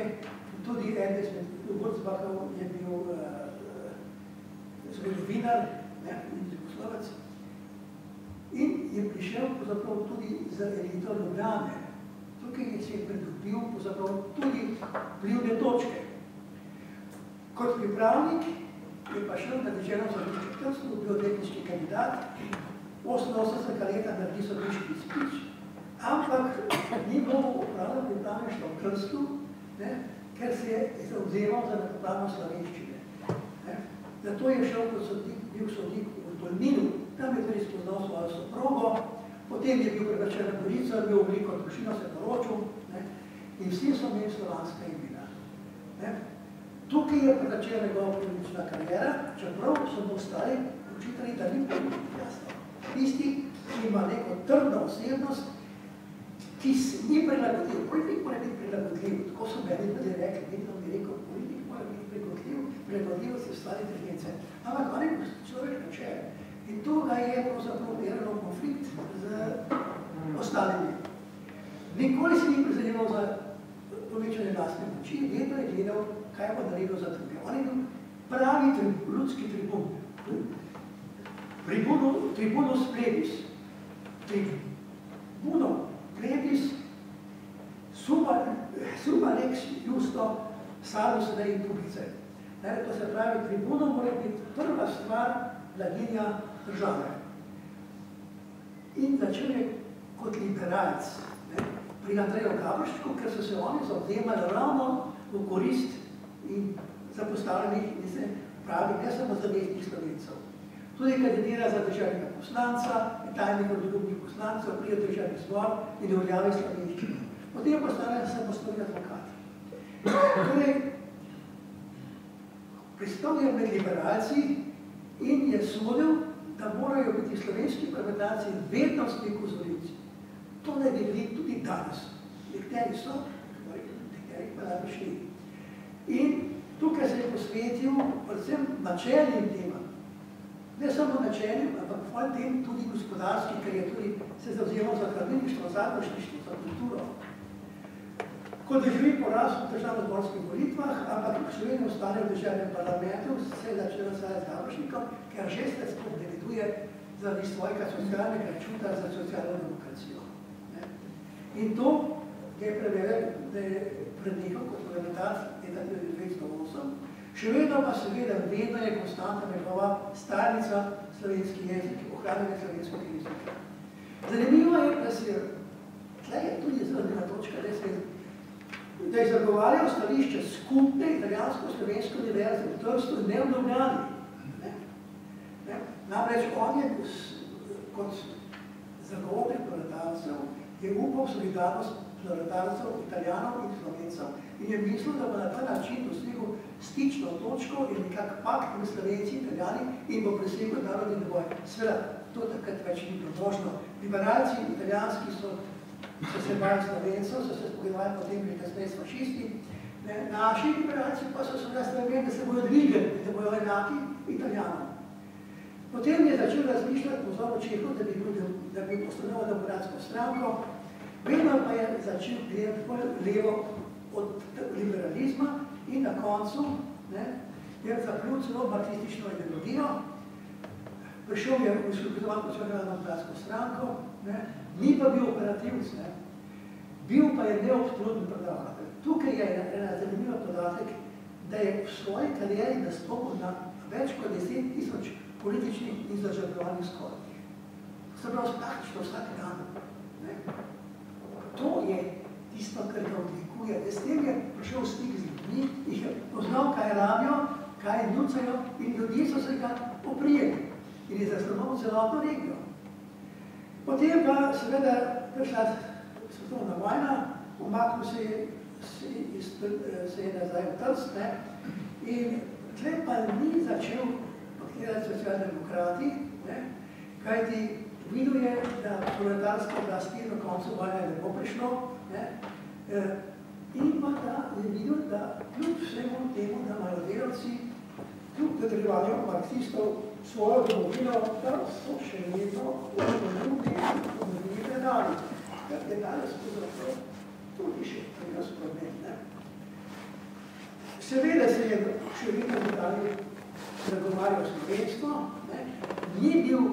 tudi eden izmed Wurzbachov je bil zgodovinar in zgoslovec. In je prišel pravzaprav tudi z elito Ljubljane. Tukaj se je pridobil pravzaprav tudi vplivne točke. Kot pripravnik je pa šel na deželno sodišče v Trstu, bil odvetniški kandidat, 88 leta naredi sodniški izpit, ampak ni mogel opravljati pripravništva v Trstu, ker se je zavzemal za nepopravno slovenščine. Zato je šel kot sodnik, bil sodnik v Tolminu, tam je tudi spoznal svojo soprogo, potem je bil prebačen na Gorico, je bil veliko družino, se poročil in vsi so imeli slovanska imena. Tukaj je začela njegova politična karijera, čeprav so mu ostali učitelji, da ni politik jasno. Tisti, ki ima neko trdno osebnost, ki se ni prilagodljiv. Politik mora biti prilagodljiv. Tako so meni tudi rekli, vedno bi rekel, politik mora biti prilagodljiv se stvari tehnjice. Ampak on je človek načel. In to ga je pravzaprav delalo konflikt z ostalimi. Nikoli se ni prizadjeval za povečanje lastne moči, vedno je gledal, kaj bo naredil za druge. On je bil pravi ljudski tribun. Tribunus plebis. Tribunum plebis summa lex justo salus rei publice. To se pravi, tribunum mora biti prva stvar blaginja države. In začel je kot liberalc pri Andreju Gabrščku, ker so se oni zavzemali ravno v korist in zapostavljenih, in se pravi, ne samo zavestnih Slovencev. Tudi kandidira za državnega poslanca, je tajnik odljubnih poslancev, prije državni zbor in je uveljavi slovenščino. Potem postane samostojni advokat. Torej, pristal je med liberalci in je sodil, da morajo biti slovenski parlamentarci vedno v stiku z volivci. To ne bi bili tudi danes. Nekateri so, nekateri pa najbolj šli. In tukaj se je posvetil predvsem načelnim temam. Ne samo načelnim, ampak v tem tudi gospodarski, ker je tudi se zavzemal za hranilništvo, završništvo, za kulturo. Ko doživi poraz v državno-zborskih volitvah, ampak še vedno ostane v državnem parlamentu, se je začel nastajati z Gabršnikom, ker že se sploh deviduje zaradi svojega socialnega čuta za socialno demokracijo. In to je prevedel, da je prednehal kot parlamentar leta 1908, še vedno pa seveda vedno je konstantna njegova stalnica slovenski jezik, ohranjanje slovenskega jezika. Zanimivo je, da se tle je tudi zelo točka, da je zagovarjal stališče skupne italijansko-slovenske univerze v Trstu in ne v Ljubljani. Namreč on je kot zagovornik proletarcev je upal solidarnost proletarcev, italijanov in slovencev in je mislil, da bo na ta način dosegel stično točko in nekak pakt med Slovenci in Italijani in bo presegel narodni dvoj. Seveda, to takrat več ni bilo možno. Liberalci italijanski so se bali Slovencev, so se spogledovali potem že kasneje s fašisti. Naši liberalci pa so se nastavili, da se bojo dvigali, da bojo enaki Italijanom. Potem je začel razmišljati po zoru Čehu, da bi ustanovil demokratsko stranko, vedno pa je začel gledati bolj levo od liberalizma in na koncu je zaplul celo marksistično ideologijo. Prišel je v izkupizovan poslednjo demokratsko stranko, ni pa bil operativc, bil pa je neobstrudni predavatelj. Tukaj je ena zanimiva podatek, da je v svoji karieri nastopil na več kot 10.000 političnih in državljanih skorih. Se pravi, praktično vsak dan. To je tisto, kar ga odlikuje. S tem je prišel v stik z ljudmi, jih je poznal, kaj rabijo, kaj nucajo in ljudje so se ga oprijeli in je zasnoval celotno regijo. Potem pa seveda prišla svetovna vojna, umaknil se je nazaj v Trst in tle pa ni začel paktirati socialdemokrati, kajti videl je, da proletarske oblasti na koncu vojne ne bo prišlo in pa da je videl, da kljub vsemu temu, da imajo delavci, kljub nadaljevanju marksistov svojo domovino, da so še vedno v predali. Kar je danes pozdrav, tudi še pri nas problem. Seveda se je še vedno v zagovarjal slovenstvo, ni bil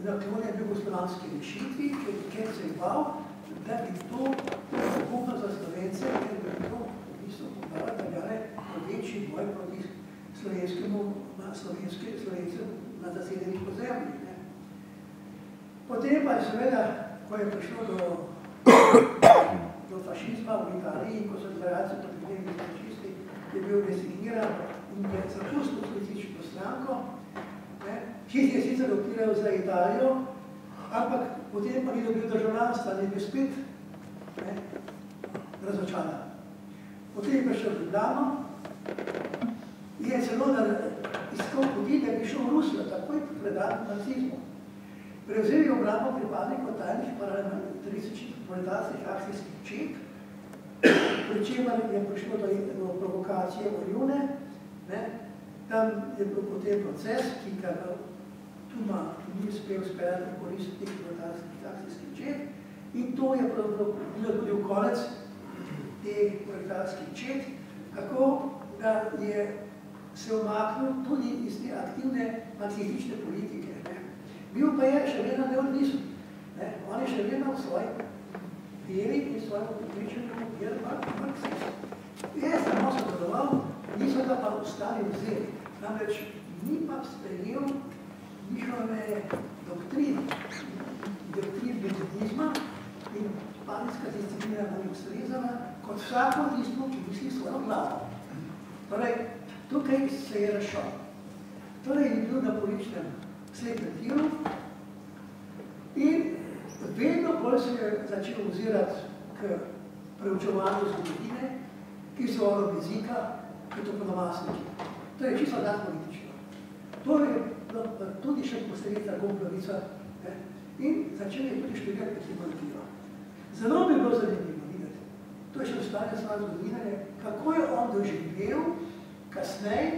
naklonjen jugoslovanski rešitvi, ker se je bal, da bi to pokupno za Slovence, ker bi to v bistvu pokupala, da bi večji boj proti Slovencem na zasedenih ozemljih. Potem pa je seveda, ko je prišlo do fašizma v Italiji, ko so liberalci potrebili fašisti, je bil resigniran in je zapustil politično stranko, ki je sicer odpiral za Italijo, ampak potem pa ni dobil državljanstva, ni bil spet razočaran. Potem je prišel v Ljubljano in je celo iskal poti, da bi šel v Rusijo, takoj predati marksizmu. Prevzel je obrambo pripadnikov tajnih paramilitarističnih proletarskih akcijskih čet, pri čemer je prišlo do provokacije v June. Tam je bil potem proces, ki ga Tuma ni uspel speljati v korist teh proletarskih akcijskih čet in to je bilo tudi v konec teh proletarskih čet, kako da je se umaknil tudi iz te aktivne marksistične politike. Bil pa je še vedno neodvisen. On je še vedno v svoji veri in svojemu prepričanju veri marksist. Je samo sodeloval, niso ga pa ostali vzeli. Namreč ni pa sprejel njihove doktrine benedizma in palinska disciplina mu je ustrezala kot vsako tisto, ki misli svojo glavo. Torej, tukaj se je razšel. Torej, je bil na političnem sekretirju in vedno bolj se je začel ozirati k preučevanju zgodovine, ki so od jezika, ki to ponomasniki. To je čisto nad politično. To je tudi še posledica Gombrowicza in začel je tudi študirati psihologiju. Zelo bi bilo zanimivo videti. To je še ostane svoje zgodovinarje, kako je on doživel kasneje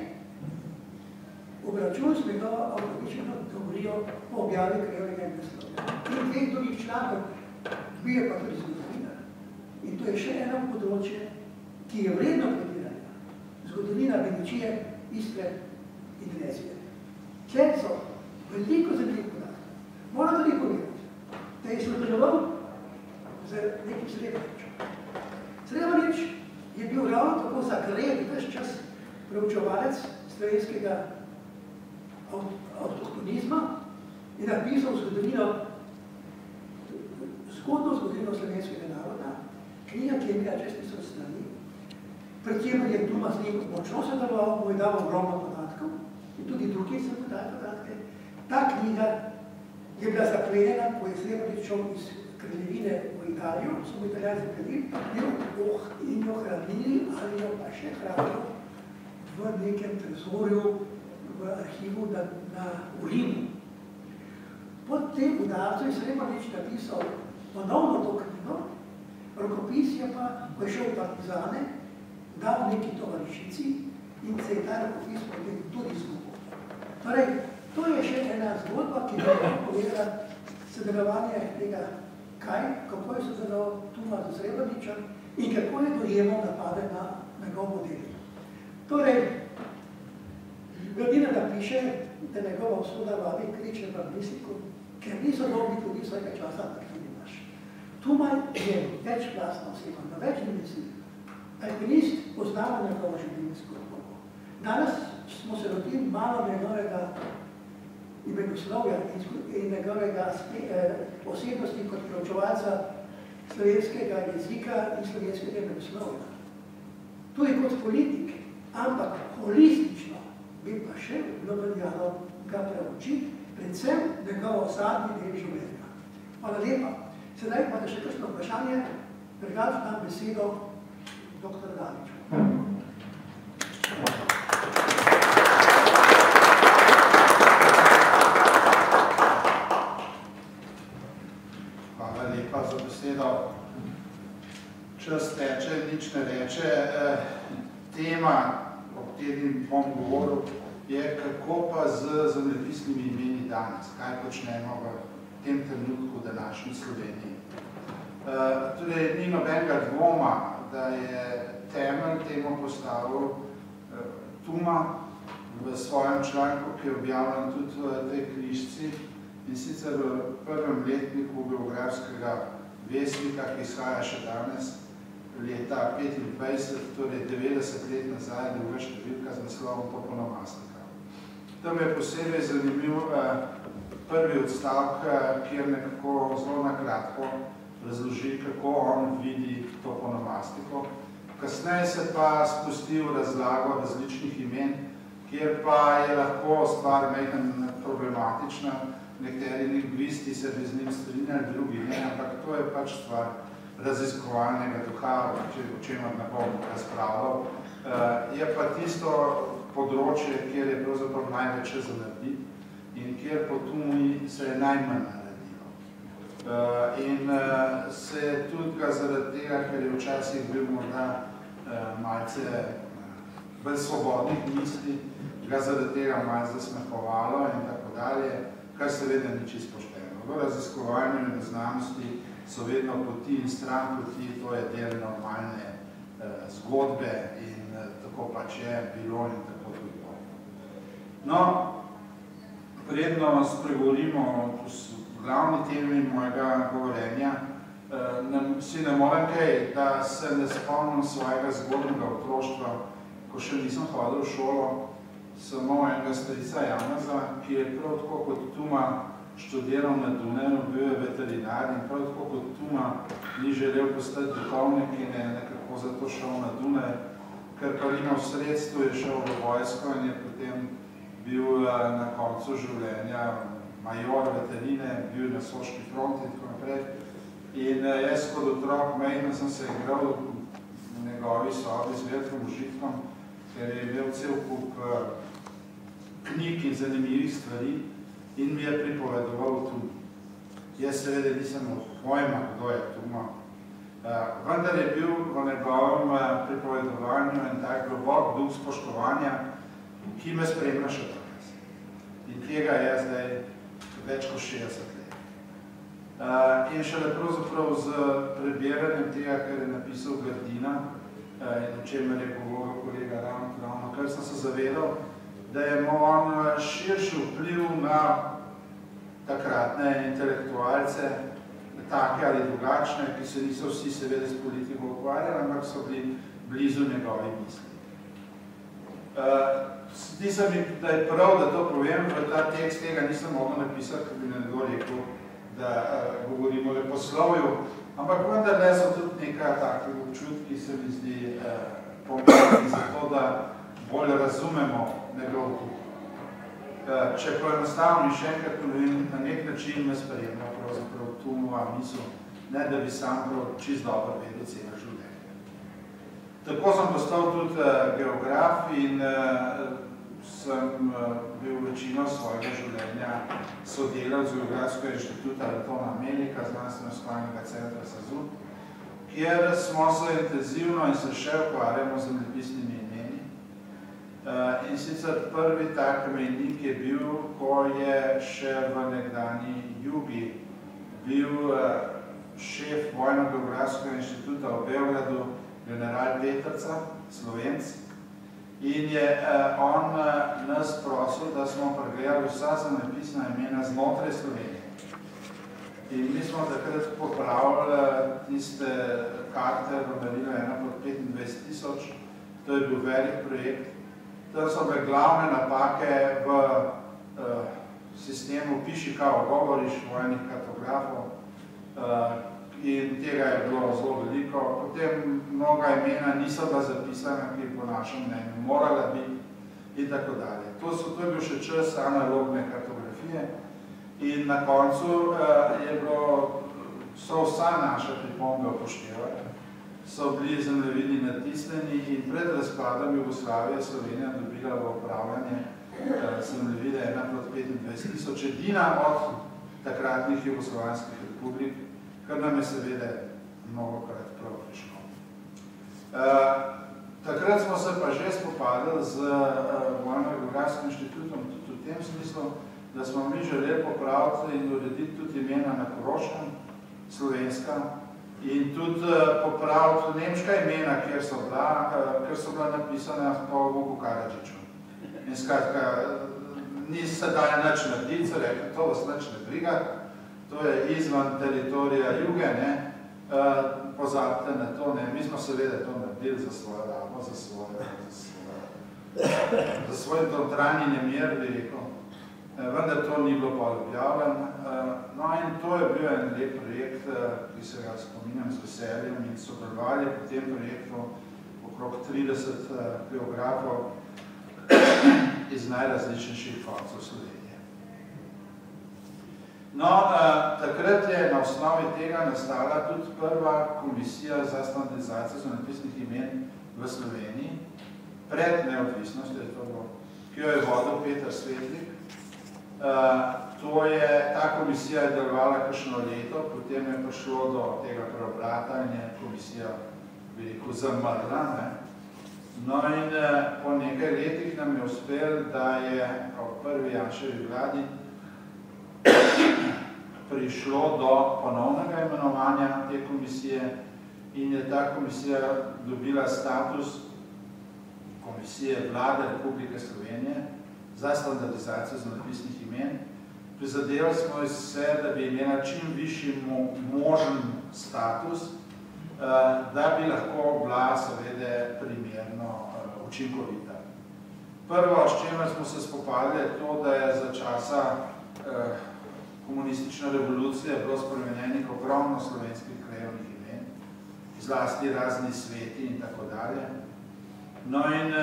obračun s njegovo avtomotično teorijo po objavi krajevnega naslovja. In dveh drugih člankov bil je pa tudi zgodovinar. In to je še eno področje, ki je vredno prediranja. Zgodovina Benečije, Istre in Venezije. Tle so veliko zanimivih podatkov. Moram tudi povedati, da je sodeloval z nekim Srebrničem. Srebrnič je bil ravno tako zagret ves čas preučevalec slovenskega avtohtonizma in napisal zgodno zgodovino slovenskega naroda, knjiga, ki je imela 6000 strani. Pred tem je Duma z njim močno sodeloval, mu je dal ogromno podatkov in tudi drugi so mu dali podatke. Ta knjiga je bila zaplenjena, ko je Srebrnič šel iz kraljevine v Italijo, so mu Italijani zaplenili in jo hranili ali jo pa še hranijo v nekem trezorju v arhivu v Rimu. Pod tem udarcu je Srebrnič napisal ponovno to knjigo, rokopis je pa, ko je šel v partizane, dal neki tovarišici in se je ta rokopis potem tudi izgubil. Torej, to je še ena zgodba, ki je povedala sodelovanje tega kako je sodeloval Tuma z Srebrničem in kako je dojemal napade na njegov model. Torej, Grdina napiše, da njegova usoda vabi kriče v misliku, ker niso dobri tudi svojega časa arhivi naš. Tuma je večplastna oseba, na več dimenzij. Alpinist poznava njegovo življenjsko obliko. Danes smo se rodili malo njegovega imenoslovja in njegovega osebnosti kot preučevalca slovenskega jezika in slovenskega imenoslovja. Tudi kot politik, ampak holistično bi pa še bilo veljalo ga preučiti, predvsem njegovo zadnji del življenja. Hvala lepa. Sedaj imate še kakšno vprašanje, drugače dam besedo dr. Daniču. Hvala lepa za besedo. Čas teče, nič ne reče. Tema, o kateri bom govoril, je kako pa z zemljepisnimi imeni danes, kaj počnemo v tem trenutku v današnji Sloveniji. Torej, ni nobenega dvoma, da je temelj temu postavil Tuma v svojem članku, ki je objavljen tudi v tej knjižci, in sicer v prvem letniku geografskega vesnika, ki izhaja še danes, leta 25, torej 90 let nazaj, druga številka z naslovom Toponomastika. Tam je posebej zanimiv prvi odstavek, kjer nekako zelo na kratko razloži, kako on vidi toponomastiko. Kasneje se pa spusti v razlago različnih imen, kjer pa je lahko stvar majhen problematična. Nekateri lingvisti se bi z njim strinjali, drugi ne, ampak to je pač stvar raziskovalnega duha, o čemer ne bom razpravljal. Je pa tisto področje, kjer je pravzaprav največ za narediti in kjer po Tumi se je najmanj naredilo. In se je tudi ga zaradi tega, ker je včasih bil morda malce bolj svobodnih misli, ga zaradi tega malce zasmehovalo in tako dalje, kar seveda ni čisto pošteno. V raziskovanju in znanosti so vedno poti in stran poti, to je del normalne zgodbe in tako pač je bilo in tako tudi bo. No, predno spregovorimo o glavni temi mojega govorenja, si ne morem kaj, da se ne spomnim svojega zgodnega otroštva, ko še nisem hodil v šolo, samo enega strica Janeza, ki je prav tako kot Tuma študiral na Dunaju, bil je veterinar in prav tako kot Tuma ni želel postati duhovnik in je nekako zato šel na Dunaj, ker pa imel sredstvo, je šel v vojsko in je potem bil na koncu življenja major veterine, bil na Soški fronti in tako naprej. In jaz kot otrok mejno sem se igral v njegovi sobi z velikim užitkom, ker je imel cel kup knjig in zanimivih stvari in mi je pripovedoval Tuma. Jaz seveda nisem pojma, kdo je Tuma. Vendar je bil v njegovem pripovedovanju en tak globok duh spoštovanja, ki me spremlja še danes. In tega je zdaj več kot 60 let. In šele pravzaprav z prebiranjem tega, kar je napisal Grdina, in o čemer je govoril kolega ravno, kar sem se zavedal, da je on širši vpliv na takratne intelektualce, take ali drugačne, ki se niso vsi seveda s politiko ukvarjali, ampak so bili blizu njegovi misli. Zdi se mi, da je prav, da to povem, v ta tekst tega nisem mogel napisati, ko bi nekdo rekel, da govorimo o leposlovju, ampak vendar so tudi nekaj takih občutki, se mi zdi pomembni za to, da bolj razumemo njegov duh. Če poenostavim še enkrat ponovim, na nek način me sprejema pravzaprav Tumova misel, ne da bi sam prav čist dobro vedel celo življenje. Tako sem postal tudi geograf in sem bil večino svojega življenja sodelal z Geografskega inštituta Antona Melika, znanstveno-spravnega centra SAZU, kjer smo se intenzivno in se še ukvarjamo z zemljepisnimi imeni. In sicer prvi tak mejnik je bil, ko je še v nekdanji Jugi bil šef Vojno-geografskega inštituta v Beogradu, general Petrca, Slovenc, in je on nas prosil, da smo pregledali vsa zemljepisna imena znotraj Slovenije. In mi smo takrat popravili tiste karte v merilu 1/25.000, to je bil velik projekt. Tam so bile glavne napake v sistemu piši, kao govoriš, vojnih kartografov, in tega je bilo zelo veliko. Potem mnoga imena niso bila zapisana, ki po našem mnenju morala biti in tako dalje. To je bil še čas analogne kartografije in na koncu so vsa naša pripombe upoštevali. So bili zemljevidi natisnjeni in pred razpadom Jugoslavije Slovenija dobila v upravljanje zemljevide 1/25.000, edina od takratnih jugoslovanskih republik, kar nam je seveda mnogokrat prav prišlo. Takrat smo se pa že spopadali z Vojno-geografskim inštitutom tudi v tem smislu, da smo mi želeli popraviti in urediti tudi imena na Koroškem, slovenska, in tudi popraviti nemška imena, kjer so bila napisana po Vuku Karadžiču. In skratka, ni se daj nič narediti, so rekli, to vas nič ne briga, to je izvan teritorija Juge, pozabite na to, mi smo seveda to naredili za svojo rabo, za svoj notranji nemir, bi rekel, vendar to ni bilo pa objavljeno. No in to je bil en lep projekt, ki se ga spominjam z veseljem in sodelovali po tem projektu okrog 30 geografov iz najrazličnejših koncev Slovenije. No, takrat je na osnovi tega nastala tudi prva komisija za standardizacijo zemljepisnih imen v Sloveniji, pred neodvisnostjo je to bilo, ki jo je vodil Peter Svetlik. Ta komisija je delovala kakšno leto, potem je prišlo do tega preobrata in je komisija, bi rekel, zamrla. No in po nekaj letih nam je uspel, da je v prvi Janševi vladi prišlo do ponovnega imenovanja te komisije in je ta komisija dobila status komisije Vlade Republike Slovenije za standardizacijo zemljepisnih imen. Prizadevali smo se, da bi imela čim višji možen status, da bi lahko bila seveda primerno učinkovita. Prvo, s čemer smo se spopadli, je to, da je za časa komunistične revolucije bilo spremenjenih ogromno slovenskih krajevnih imen, zlasti razni sveti in tako dalje. No in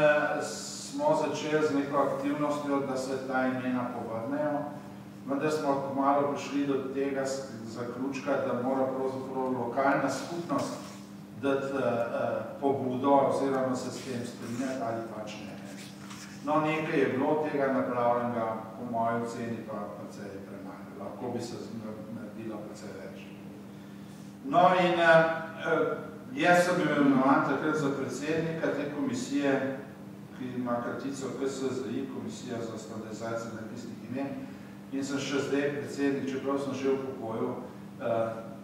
smo začeli z neko aktivnostjo, da se ta imena povrnejo, vendar smo malo prišli do tega zaključka, da mora pravzaprav lokalna skupnost dati pobudo oziroma se s tem strinjati ali pač ne. No, nekaj je bilo tega napravljenega, po moji oceni pa precej premalo. Lahko bi se naredilo precej več. No in jaz sem bil imenovan takrat za predsednika te komisije, ki ima kratico KSZI, Komisija za standardizacijo zemljepisnih imen, in sem še zdaj predsednik, čeprav sem že v pokoju,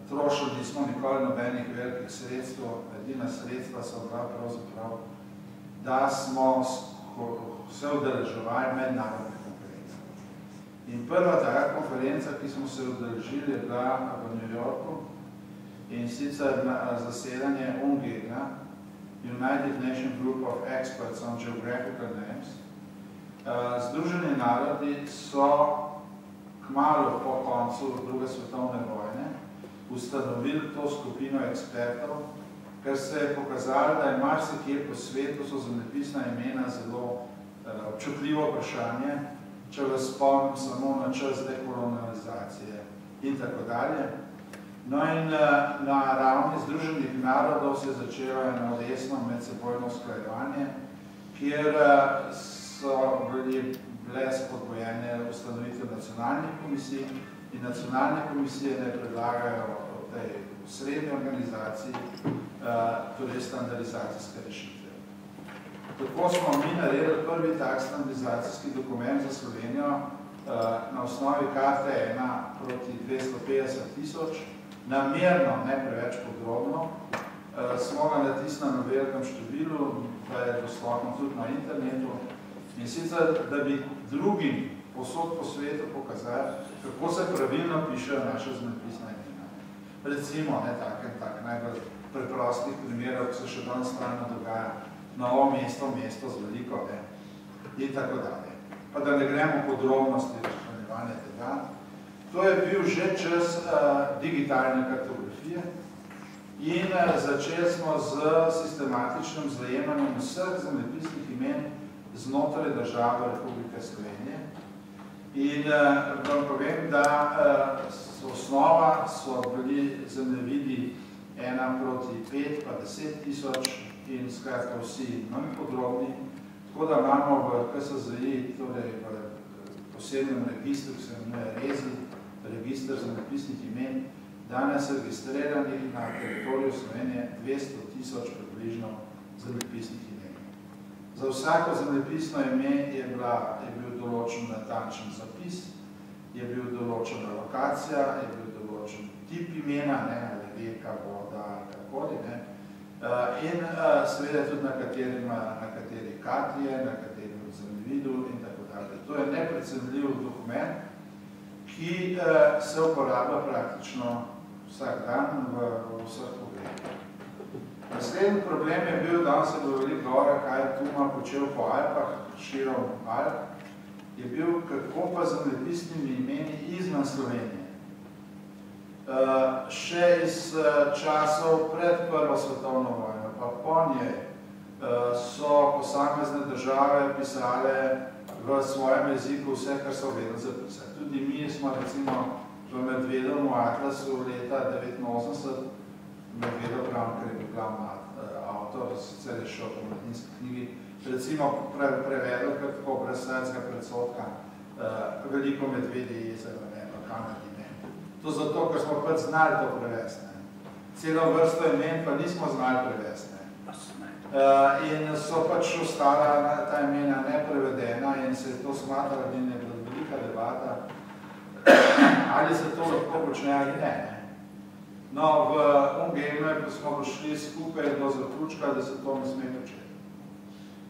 trošili nismo nikoli nobenih velikih sredstev, edina sredstva so bila pravzaprav, da smo se udeleževali mednarodne konference. In prva taka konferenca, ki smo se udeležili, je bila v New Yorku, in sicer zasedanje UNGEG-a, United Nations Group of Experts on Geographical Names. Združeni narodi so kmalu po koncu druge svetovne vojne ustanovili to skupino ekspertov, ker se je pokazalo, da je marsikje po svetu so zemljepisna imena zelo občutljivo vprašanje, če vas spomnim samo na čas dekolonizacije in tako dalje. No in na ravni Združenih narodov se je začelo eno resno medsebojno usklajevanje, kjer so bile spodbojene ustanovitve nacionalnih komisij in nacionalne komisije ne predlagajo v tej srednji organizaciji, torej standardizacijske rešitve. Tako smo mi naredili prvi tak standardizacijski dokument za Slovenijo na osnovi karte 1:250.000, namerno, ne preveč podrobno, smo ga natisnili na velikem številu, da je dostopno tudi na internetu, in sicer, da bi drugim posod po svetu pokazali, kako se pravilno pišejo naše zemljepisna imena. Recimo, ne tak najbolj preprostih primerov, ki se še danes stalno dogaja, Novo mesto, mesto z veliko, ne, in tako dalje. Pa da ne gremo podrobnosti razpravljanja tega. To je bil že čas digitalne kartografije in začeli smo z sistematičnim zajemanjem vseh zemljepisnih imen znotraj države Republike Slovenije. In vam povem, da osnova so bili zemljevidi 1:5 pa 10.000 in skratka vsi manj podrobni, tako da imamo v KSZI, torej v posebnem registru, ki se imenuje REZI, registr zemljepisnih imen, danes registriranih na teritoriju Slovenije 200.000 približno zemljepisnih imen. Za vsako zemljepisno ime je bil določen natančen zapis, je bil določena lokacija, je bil določen tip imena, ne, ali reka, voda, kakoli, ne, in seveda tudi na kateri karti je, na katerem zemljevidu in tako dalje. To je neprecenljiv dokument, ki se uporablja praktično vsak dan v vseh pogledih. Naslednji problem je bil, danes se bilo veliko govora, kaj je Tuma počel po Alpah, širom Alp, je bil, kako pa zemljepisnimi imeni izven Slovenije. Še iz časov pred Prvo svetovno vojno, pa po njej, so posamezne države pisale v svojem jeziku vse, kar so vedeli zapisati. Tudi mi smo recimo v Medvedovem atlasu leta 1989, Medvedov pravim, ker je bil glavni avtor, sicer je šel po mladinski knjigi, recimo prevedel tako brez svetskega predsodka veliko medvedje jezero, ne, v Kanadi, ne. To zato, ker smo pač znali to prevesti, ne. Celo vrsto imen pa nismo znali prevesti, ne. In so pač ostala ta imena neprevedena in se je to smatralo, in je bila velika debata, ali se to lahko počne ali ne. No, v UNGEG-u smo prišli skupaj do zaključka, da se to ne sme početi.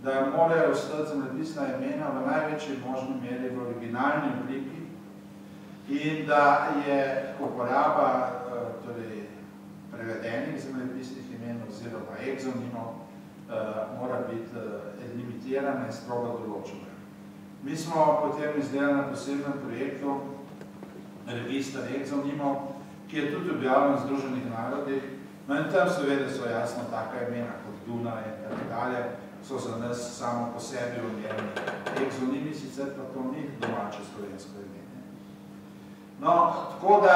da morajo ostati zemljepisna imena v največji možni meri v originalni obliki in da je uporaba prevedenih zemljepisnih imen oziroma egzonimov mora biti limitirana in strogo določena. Mi smo potem izdelali na posebnem projektu registar egzonimov, ki je tudi objavljen v Združenih narodih, no in tam seveda so jasno taka imena kot Dunaj in tako dalje, so za nas samo po sebi umerni. Egzonimi sicer pa to ni domače slovensko ime. No, tako da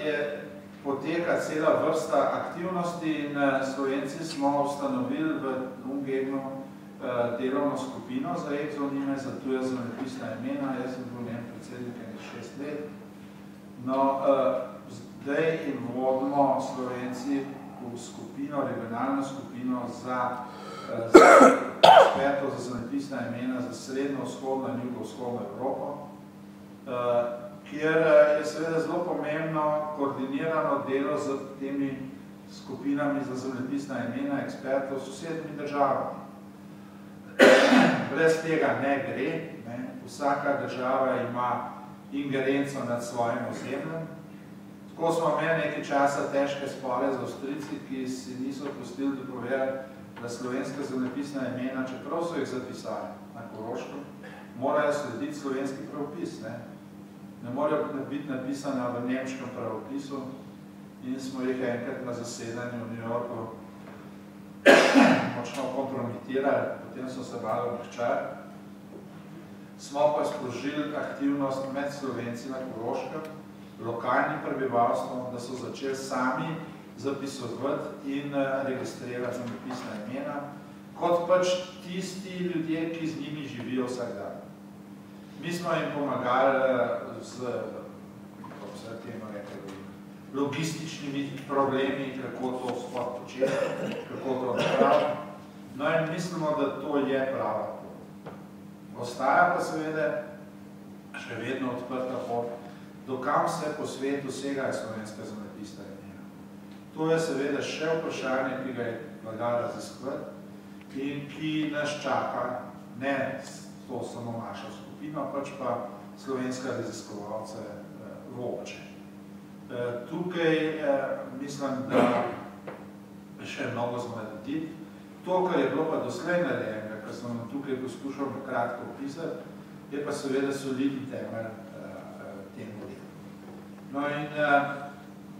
je poteka cela vrsta aktivnosti in Slovenci smo ustanovili v Ungegnu delovno skupino za egzonime, za tuja zemljepisna imena. Jaz sem bil njen predsednik 6 let. No, zdaj vodimo Slovenci v skupino, regionalno skupino za ekspertov za zemljepisna imena za srednjo, vzhodno in jugovzhodno Evropo, kjer je seveda zelo pomembno koordinirano delo z temi skupinami za zemljepisna imena ekspertov s sosednjimi državami. Brez tega ne gre, vsaka država ima ingerenco nad svojim ozemljem. Tako smo imeli nekaj časa težke spore z Avstrijci, ki si niso pustili dopovedati, da slovenska zemljepisna imena, čeprav so jih zapisali na Koroškem, morajo slediti slovenski pravopis. Ne morajo biti napisana v nemškem pravopisu in smo jih enkrat na zasedanju v New Yorku močno kompromitirali, potem so se malo omehčali. Smo pa sprožili aktivnost med Slovenci na Koroškem, lokalnim prebivalstvom, da so začeli sami zapisovati in registrirati zemljepisna imena, kot pač tisti ljudje, ki z njimi živijo vsak dan. Mi smo jim pomagali z logističnimi problemi, kako to sploh početi, kako to napraviti. No in mislimo, da to je prava pot. Ostaja pa seveda še vedno odprta pot, dokam se po svetu segajo slovenska zemljepisna imena. To je seveda še vprašanje, ki ga je valja raziskovati in ki nas čaka, ne to samo naša skupina, pač pa slovenska raziskovalce vobče. Tukaj mislim, da še mnogo smo narediti. To, kar je bilo pa doslej narejenega, kar smo tukaj poskušali kratko opisati, je pa seveda solidni temelj temu delu. No in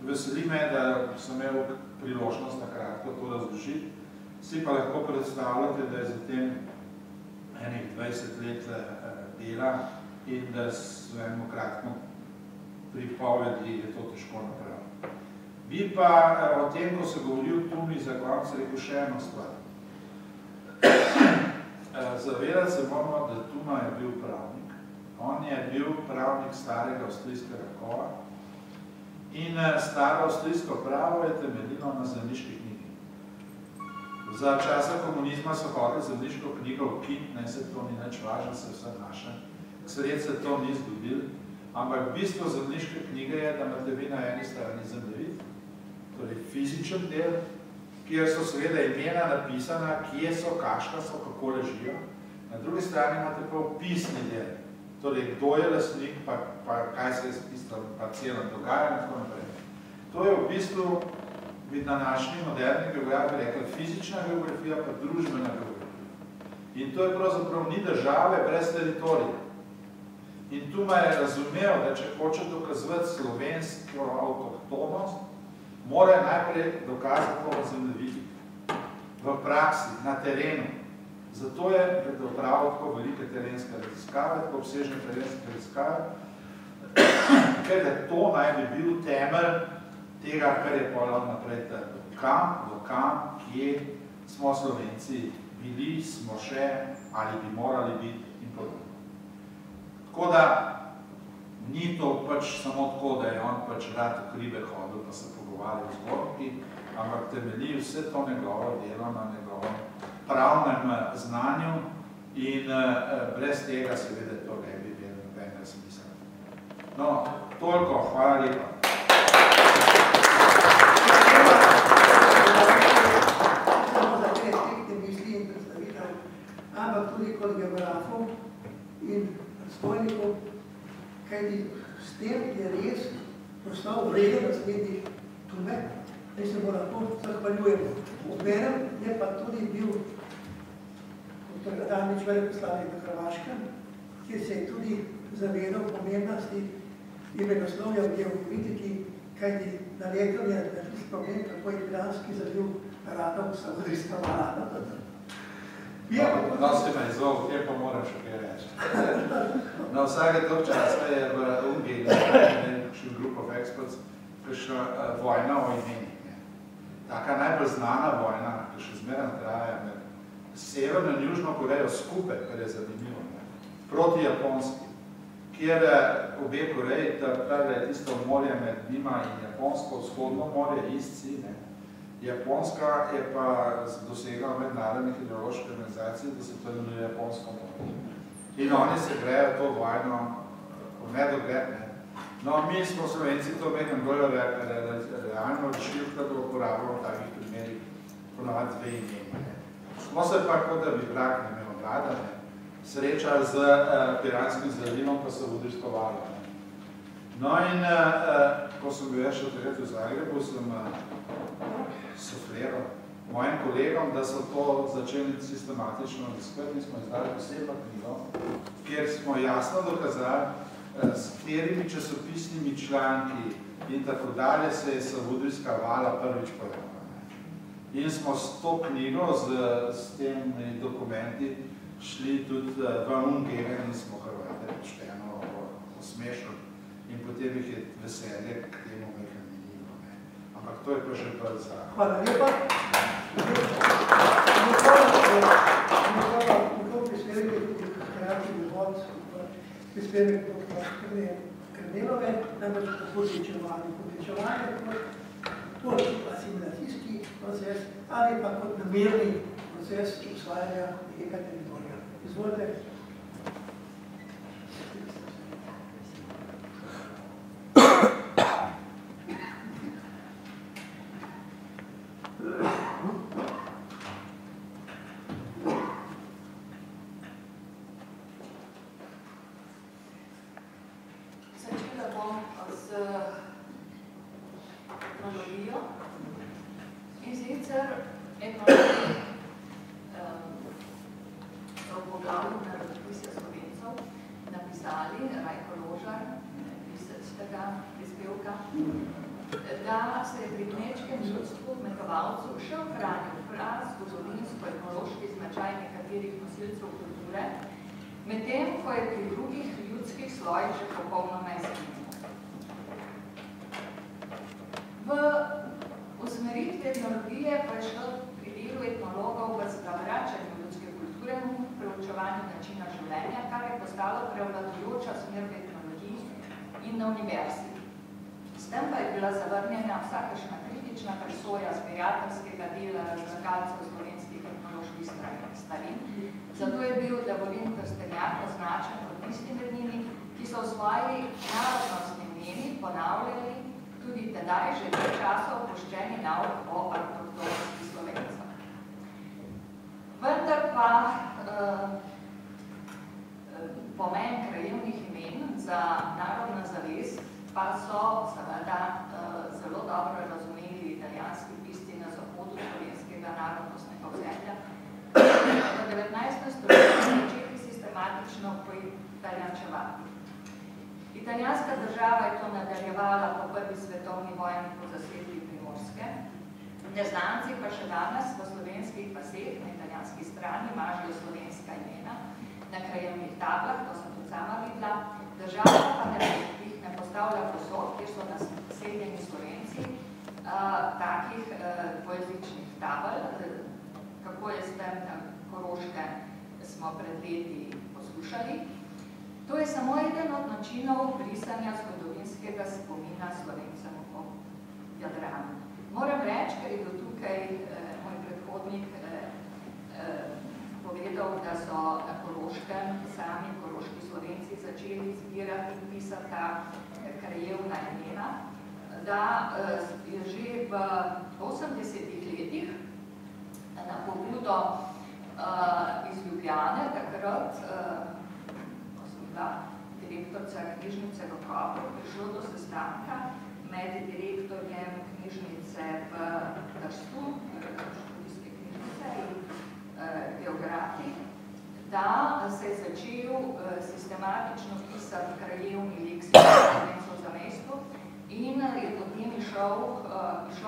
veseli me, da sem imel priložnost na kratko to razložiti. Si pa lahko predstavljate, da je za tem enih 20 let dela in da s enemu kratko pripovedi je to težko napraviti. Bi pa o tem, ko se govoril Tumi za konc, rekel še eno stvar. Zavedati se moramo, da Tuma je bil pravnik. On je bil pravnik starega avstrijskega kova in staro avstrijsko pravo je temeljilo na zemljiški knjigi. Za časa komunizma so hoteli zemljiško knjigo ukiniti, ne se to ni nič važno, se vse naše. Sred se to ni zgodilo, ampak bistvo zemljiške knjige je, da imate vi na eni strani zemljevid, torej fizičen del, kjer so seveda imena napisana, kje so, kakšna so, kako ležijo. Na drugi strani imate pa opisni del, torej kdo je lastnik, pa kaj se je spisalo, pa celem dogajanju in tako naprej. To je v bistvu, bi na naši moderni geografiji rekli, fizična geografija pa družbena geografija. In to je pravzaprav ni države brez teritorija. In Tuma je razumel, da če hoče dokazovati slovensko avtohtonost, mora najprej dokazati to v zemljevidi, v praksi, na terenu. Zato je opravil tako velike terenske raziskave, tako obsežne terenske raziskave, ker to naj bi bil temelj tega, kar je povedal naprej, kam, kje smo Slovenci bili, smo še, ali bi morali biti in podobno. Tako da ni to pač samo tako, da je on pač rad v hribe hodil, pa se pogovarjal z zgodniki, ampak temelji vse to njegovo delo na njegovem pravnem znanju in brez tega seveda to ne bi bil nobenega smisla. No, toliko, hvala lepa. Samo za te misli in predstavitev kajti s tem je res postal vreden naslednjih Tume, da se mu lahko zahvaljujemo. Obenem je pa tudi bil dr. Adamič veleposlanik na Hrvaškem, kjer se je tudi zavedal pomembnosti imenoslovja v geopolitiki, kajti naredil je tisti problem, kako je Piranski zaliv radov Savudrijska vala. No, si me izvol, kjer pa moram še kaj reči. Na vsake tog časa je v UNGEN, International Group of Experts, prišla vojna o imenih. Taka najbolj znana vojna, ki še zmeraj traja med Severno in Južno Korejo skupaj, kar je zanimivo, proti Japonski, kjer obe Koreji, pravi je tisto morje med njima in Japonsko, vzhodno morje, istci, Japonska je pa dosegla mednarodnih ideoloških organizacij, da se to imenuje Japonsko morje. In oni se grejo to vojno v nedogled. No, mi smo Slovenci to nekaj bolj realno rešili, da uporabljamo v takih primerih ponovati dve imeni. Smo se pa, kot da bi vrak ne imel vlada, srečali z Piranskim zalivom, pa se Savudrijsko valo. No in ko sem bil še v Zagrebu, sem sufleral mojim kolegom, da so to začeli sistematično raziskovati. Mi smo izdali posebno knjigo, kjer smo jasno dokazali, s katerimi časopisnimi članki in tako dalje se je Savudrijska vala prvič pojavila. In smo s to knjigo, s temi dokumenti, šli tudi v UNGEN in smo Hrvate pošteno osmešili. In potem jih je veselje k temu mehanizmu. Ampak to je pa že bolj za... Hvala lepa. Nekaj prispevek je tudi hkrati uvod prispevek dr. Krnelove, namreč po povečevanju. Povečevanje kot asimilacijski proces ali pa kot namerni proces usvajanja nekega teritorija. Izvolite. da se je pri kmečkem ljudstvu kmetovalcu še ohranil prav zgodovinsko-etnološki značaj nekaterih nosilcev kulture, medtem ko je pri drugih ljudskih slojih že popolnoma izginil. V usmeritvi etnologije pa je šlo pri delu etnologov v zavračanju ljudske kulture in preučevanju načina življenja, kar je postalo prevladujoča smer v etnologiji in na univerzi. S tem pa je bila zavrnjena vsakašna kritična presoja zbirateljskega dela razlagalcev slovenskih etnoloških starin. Zato je bil Davolin Trstenjak označen kot tisti med njimi, ki so v svoji narodnostni meni ponavljali tudi tedaj že nekaj časa opuščeni nauk o avtohtonosti Slovencev. Vendar pa pomen krajevnih imen za narodna zavest pa so seveda zelo dobro razumeli italijanski pisci na zahodu slovenskega narodnostnega ozemlja. V 19. stoletju začeli sistematično poitalijančevati. Italijanska država je to nadaljevala po prvi svetovni vojni po zasedbi Primorske. Neznanci pa še danes v slovenskih vaseh na italijanski strani mažejo slovenska imena na krajevnih tablah, to sem tudi sama videla. Država pa ne postavlja posod, kjer so naseljeni Slovenci, takih dvojezičnih tabel. Kako je s tem na Koroškem, smo pred leti poslušali. To je samo eden od načinov brisanja zgodovinskega spomina Slovencem o Jadranu. Moram reči, ker je do tukaj moj predhodnik povedal, da so na Koroškem sami koroški Slovenci začeli zbirati in pisati ta krajevna imena, da je že v 80-ih letih na pobudo iz Ljubljane, takrat, ko sem bila direktor direktorca knjižnice v Kopru prišlo do sestanka med direktorjem knjižnice v Trstu, študijske knjižnice in geografi, da se je začel sistematično pisati krajevni leksikon slovencev v zamejstvu in je potem išlo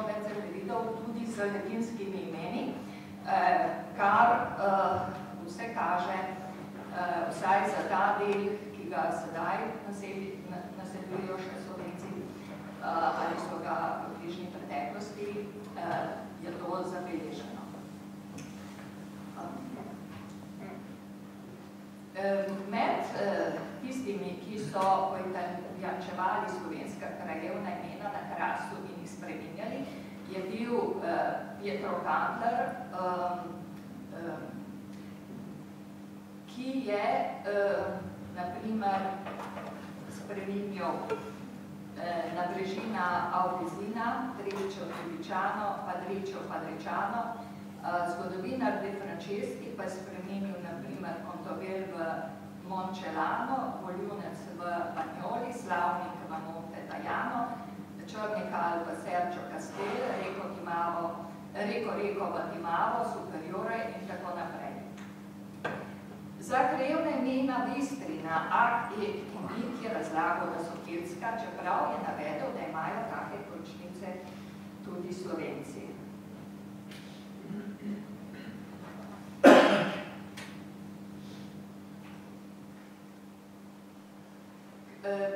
več zemljevidov tudi z latinskimi imeni, kar vse kaže, vsaj za ta del, ki ga sedaj naseljujejo še Slovenci ali so ga v bližnji preteklosti, je to zabeleženo. Med tistimi, ki so poitaljančevali slovenska krajevna imena na Krasu in jih spreminjali, je bil Pietro Kandler, ki je, naprimer, spreminjal Nabrežina Audezina, Trečo Trevičano, Padrečo Padrečano, zgodovinar De Franceschi pa je spremenil, naprimer, Contovel v Moncelano, Voljunec v Bagnoli, Slavnik v Montetajano, Črnikal v Sergio Castel, Reko v Timavo, Superiore in tako naprej. Za krajevna imena Bistrina, Ak, Ek in Vik je razlagal, da so keltska, čeprav je navedel, da imajo take končnice tudi Slovenci.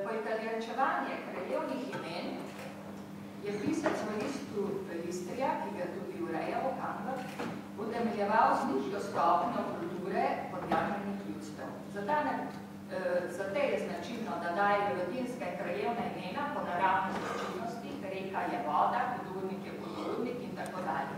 Poitaljančevanje krajevnih imen je pisec v listu Listrija, ki ga tudi urejal Kandler, utemeljeval z nižjo stopnjo kulture podjarmenih ljudstev. Zate je značilno, da daje latinska in krajevna imena po naravni značilnosti, reka je voda, hudournik je hudournik in tako dalje.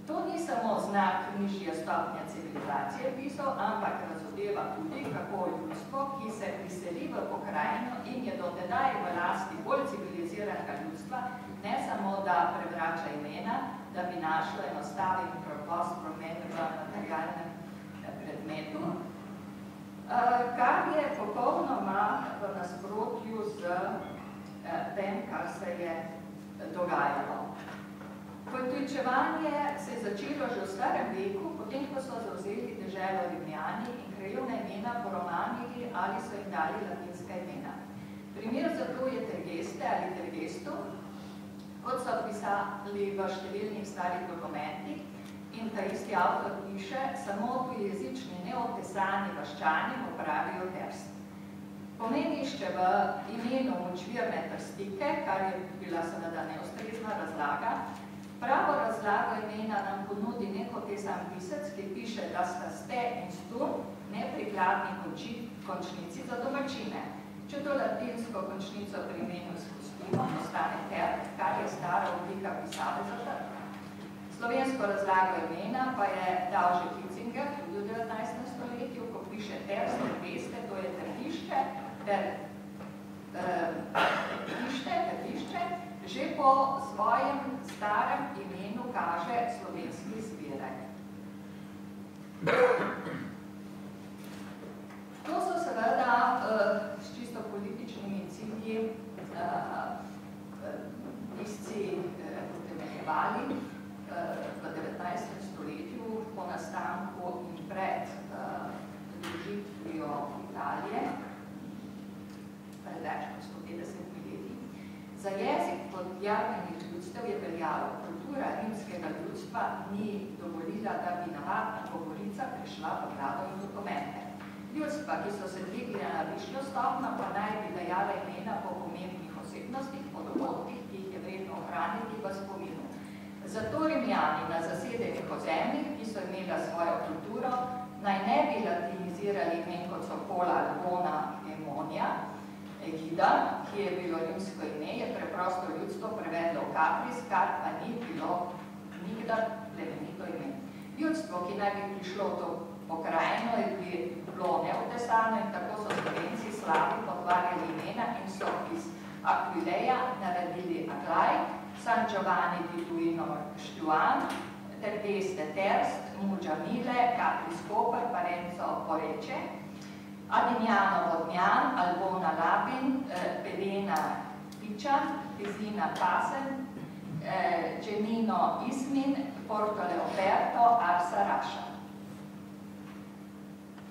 To ni samo znak nižje stopnje civilizacije pisal, ampak razodeva tudi, kako ljudstvo, ki se priseli v pokrajino in je dotedaj v lasti bolj civiliziranega ljudstva, ne samo, da prevrača imena, da bi našlo enostaven preprost promen v materialnem predmetu, kar je popolnoma v nasprotju z tem, kar se je dogajalo. Poitaljančevanje se je začelo že v starem veku, potem, ko so zavzeli deželo Rimljani in krajevna imena poromanili ali so jim dali latinska imena. Primer za to je Tergeste ali Tergesto, kot so pisali v številnih starih dokumentih in ta isti avtor piše, samo tujezični neotesani vaščani mu pravijo Terst. Pomenišče v imenu močvirne trstike, kar je bila seveda neustrezna razlaga, pravo razlago imena nam ponudi nehotesan pisec, ki piše, da sta ste in stur neprikladni končnici za domačine. Če to latinsko končnico pri imenu spustimo, ostane ter, kar je stara oblika pisave za trg. Slovensko razlago imena pa je dal že Kitzinger tudi v 19. stoletju, ko piše Terst, Tergeste, to je trgišče, trgišče, že po svojem starem imenu kaže slovenski zbirek. To so seveda s čisto političnimi cilji pisci utemeljevali v 19. stoletju po nastanku in pred združitvijo Italije, pred več kot 150 leti. Za jezik podjarmenih ljudstev je veljalo, kultura rimskega ljudstva ni dovolila, da bi navadna govorica prišla v vlado in dokumente. Ljudstva, ki so se dvigli na višjo stopnjo, pa naj bi dajala imena po pomembnih osebnostih, po dogodkih, ki jih je vredno ohraniti v spominu. Zato Rimljani na zasedenih ozemljih, ki so imela svojo kulturo, naj ne bi latinizirali imen kot so Pola, Albona, Emonija, Egida, ki je bilo rimsko ime, je preprosto ljudstvo prevedlo v Kapris, kar pa ni bilo nikdar plemenito ime. Ljudstvo, ki naj bi prišlo v to pokrajino, je bilo neotesano in tako so Slovenci slavi potvarjali imena in so iz Aquileja naredili Aglaj, San Giovanni di Duino Štuan, Tergeste Terst, Muggiamile, Capris Koper, Parenzo Poreče. Adignano Vodnjan, Albona Labin, Belena Piča, Pizina Pasen, Gemino Ismin, Porto Leoperto, Arsa Raša.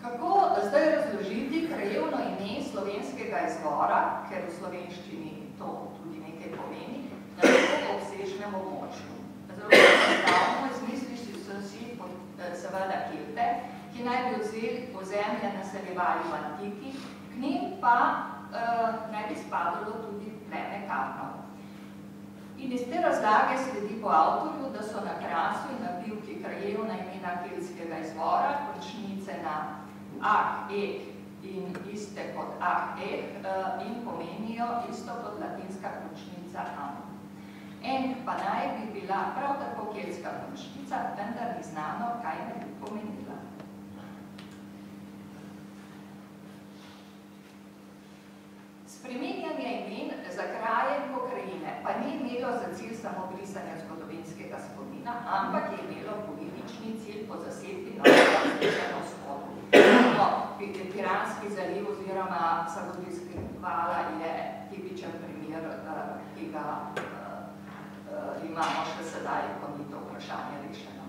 Kako zdaj razložiti krajevno ime slovenskega izvora, ker v slovenščini to tudi nekaj pomeni, na tako obsežnem območju? Zelo enostavno, izmislili so si seveda Kelte, ki naj bi ozemlje naseljevali v antiki, k njim pa naj bi spadalo tudi pleme Karnov. In iz te razlage sledi po avtorju, da so na Krasu in nabivki krajevna imena keltskega izvora, končnice na ak, ek in iste kot ak, ek in pomenijo isto kot latinska končnica am. Enk pa naj bi bila prav tako keltska končnica, vendar ni znano, kaj ne bi pomenila. Spreminjanje imen za kraje in pokrajine pa ni imelo za cilj samo brisanja zgodovinskega spomina, ampak je imelo politični cilj po zasedbi novega na vzhodu. Piranski zaliv oziroma Savudijski vala je tipičen primer, ki ga imamo še sedaj, ko ni to vprašanje rešeno.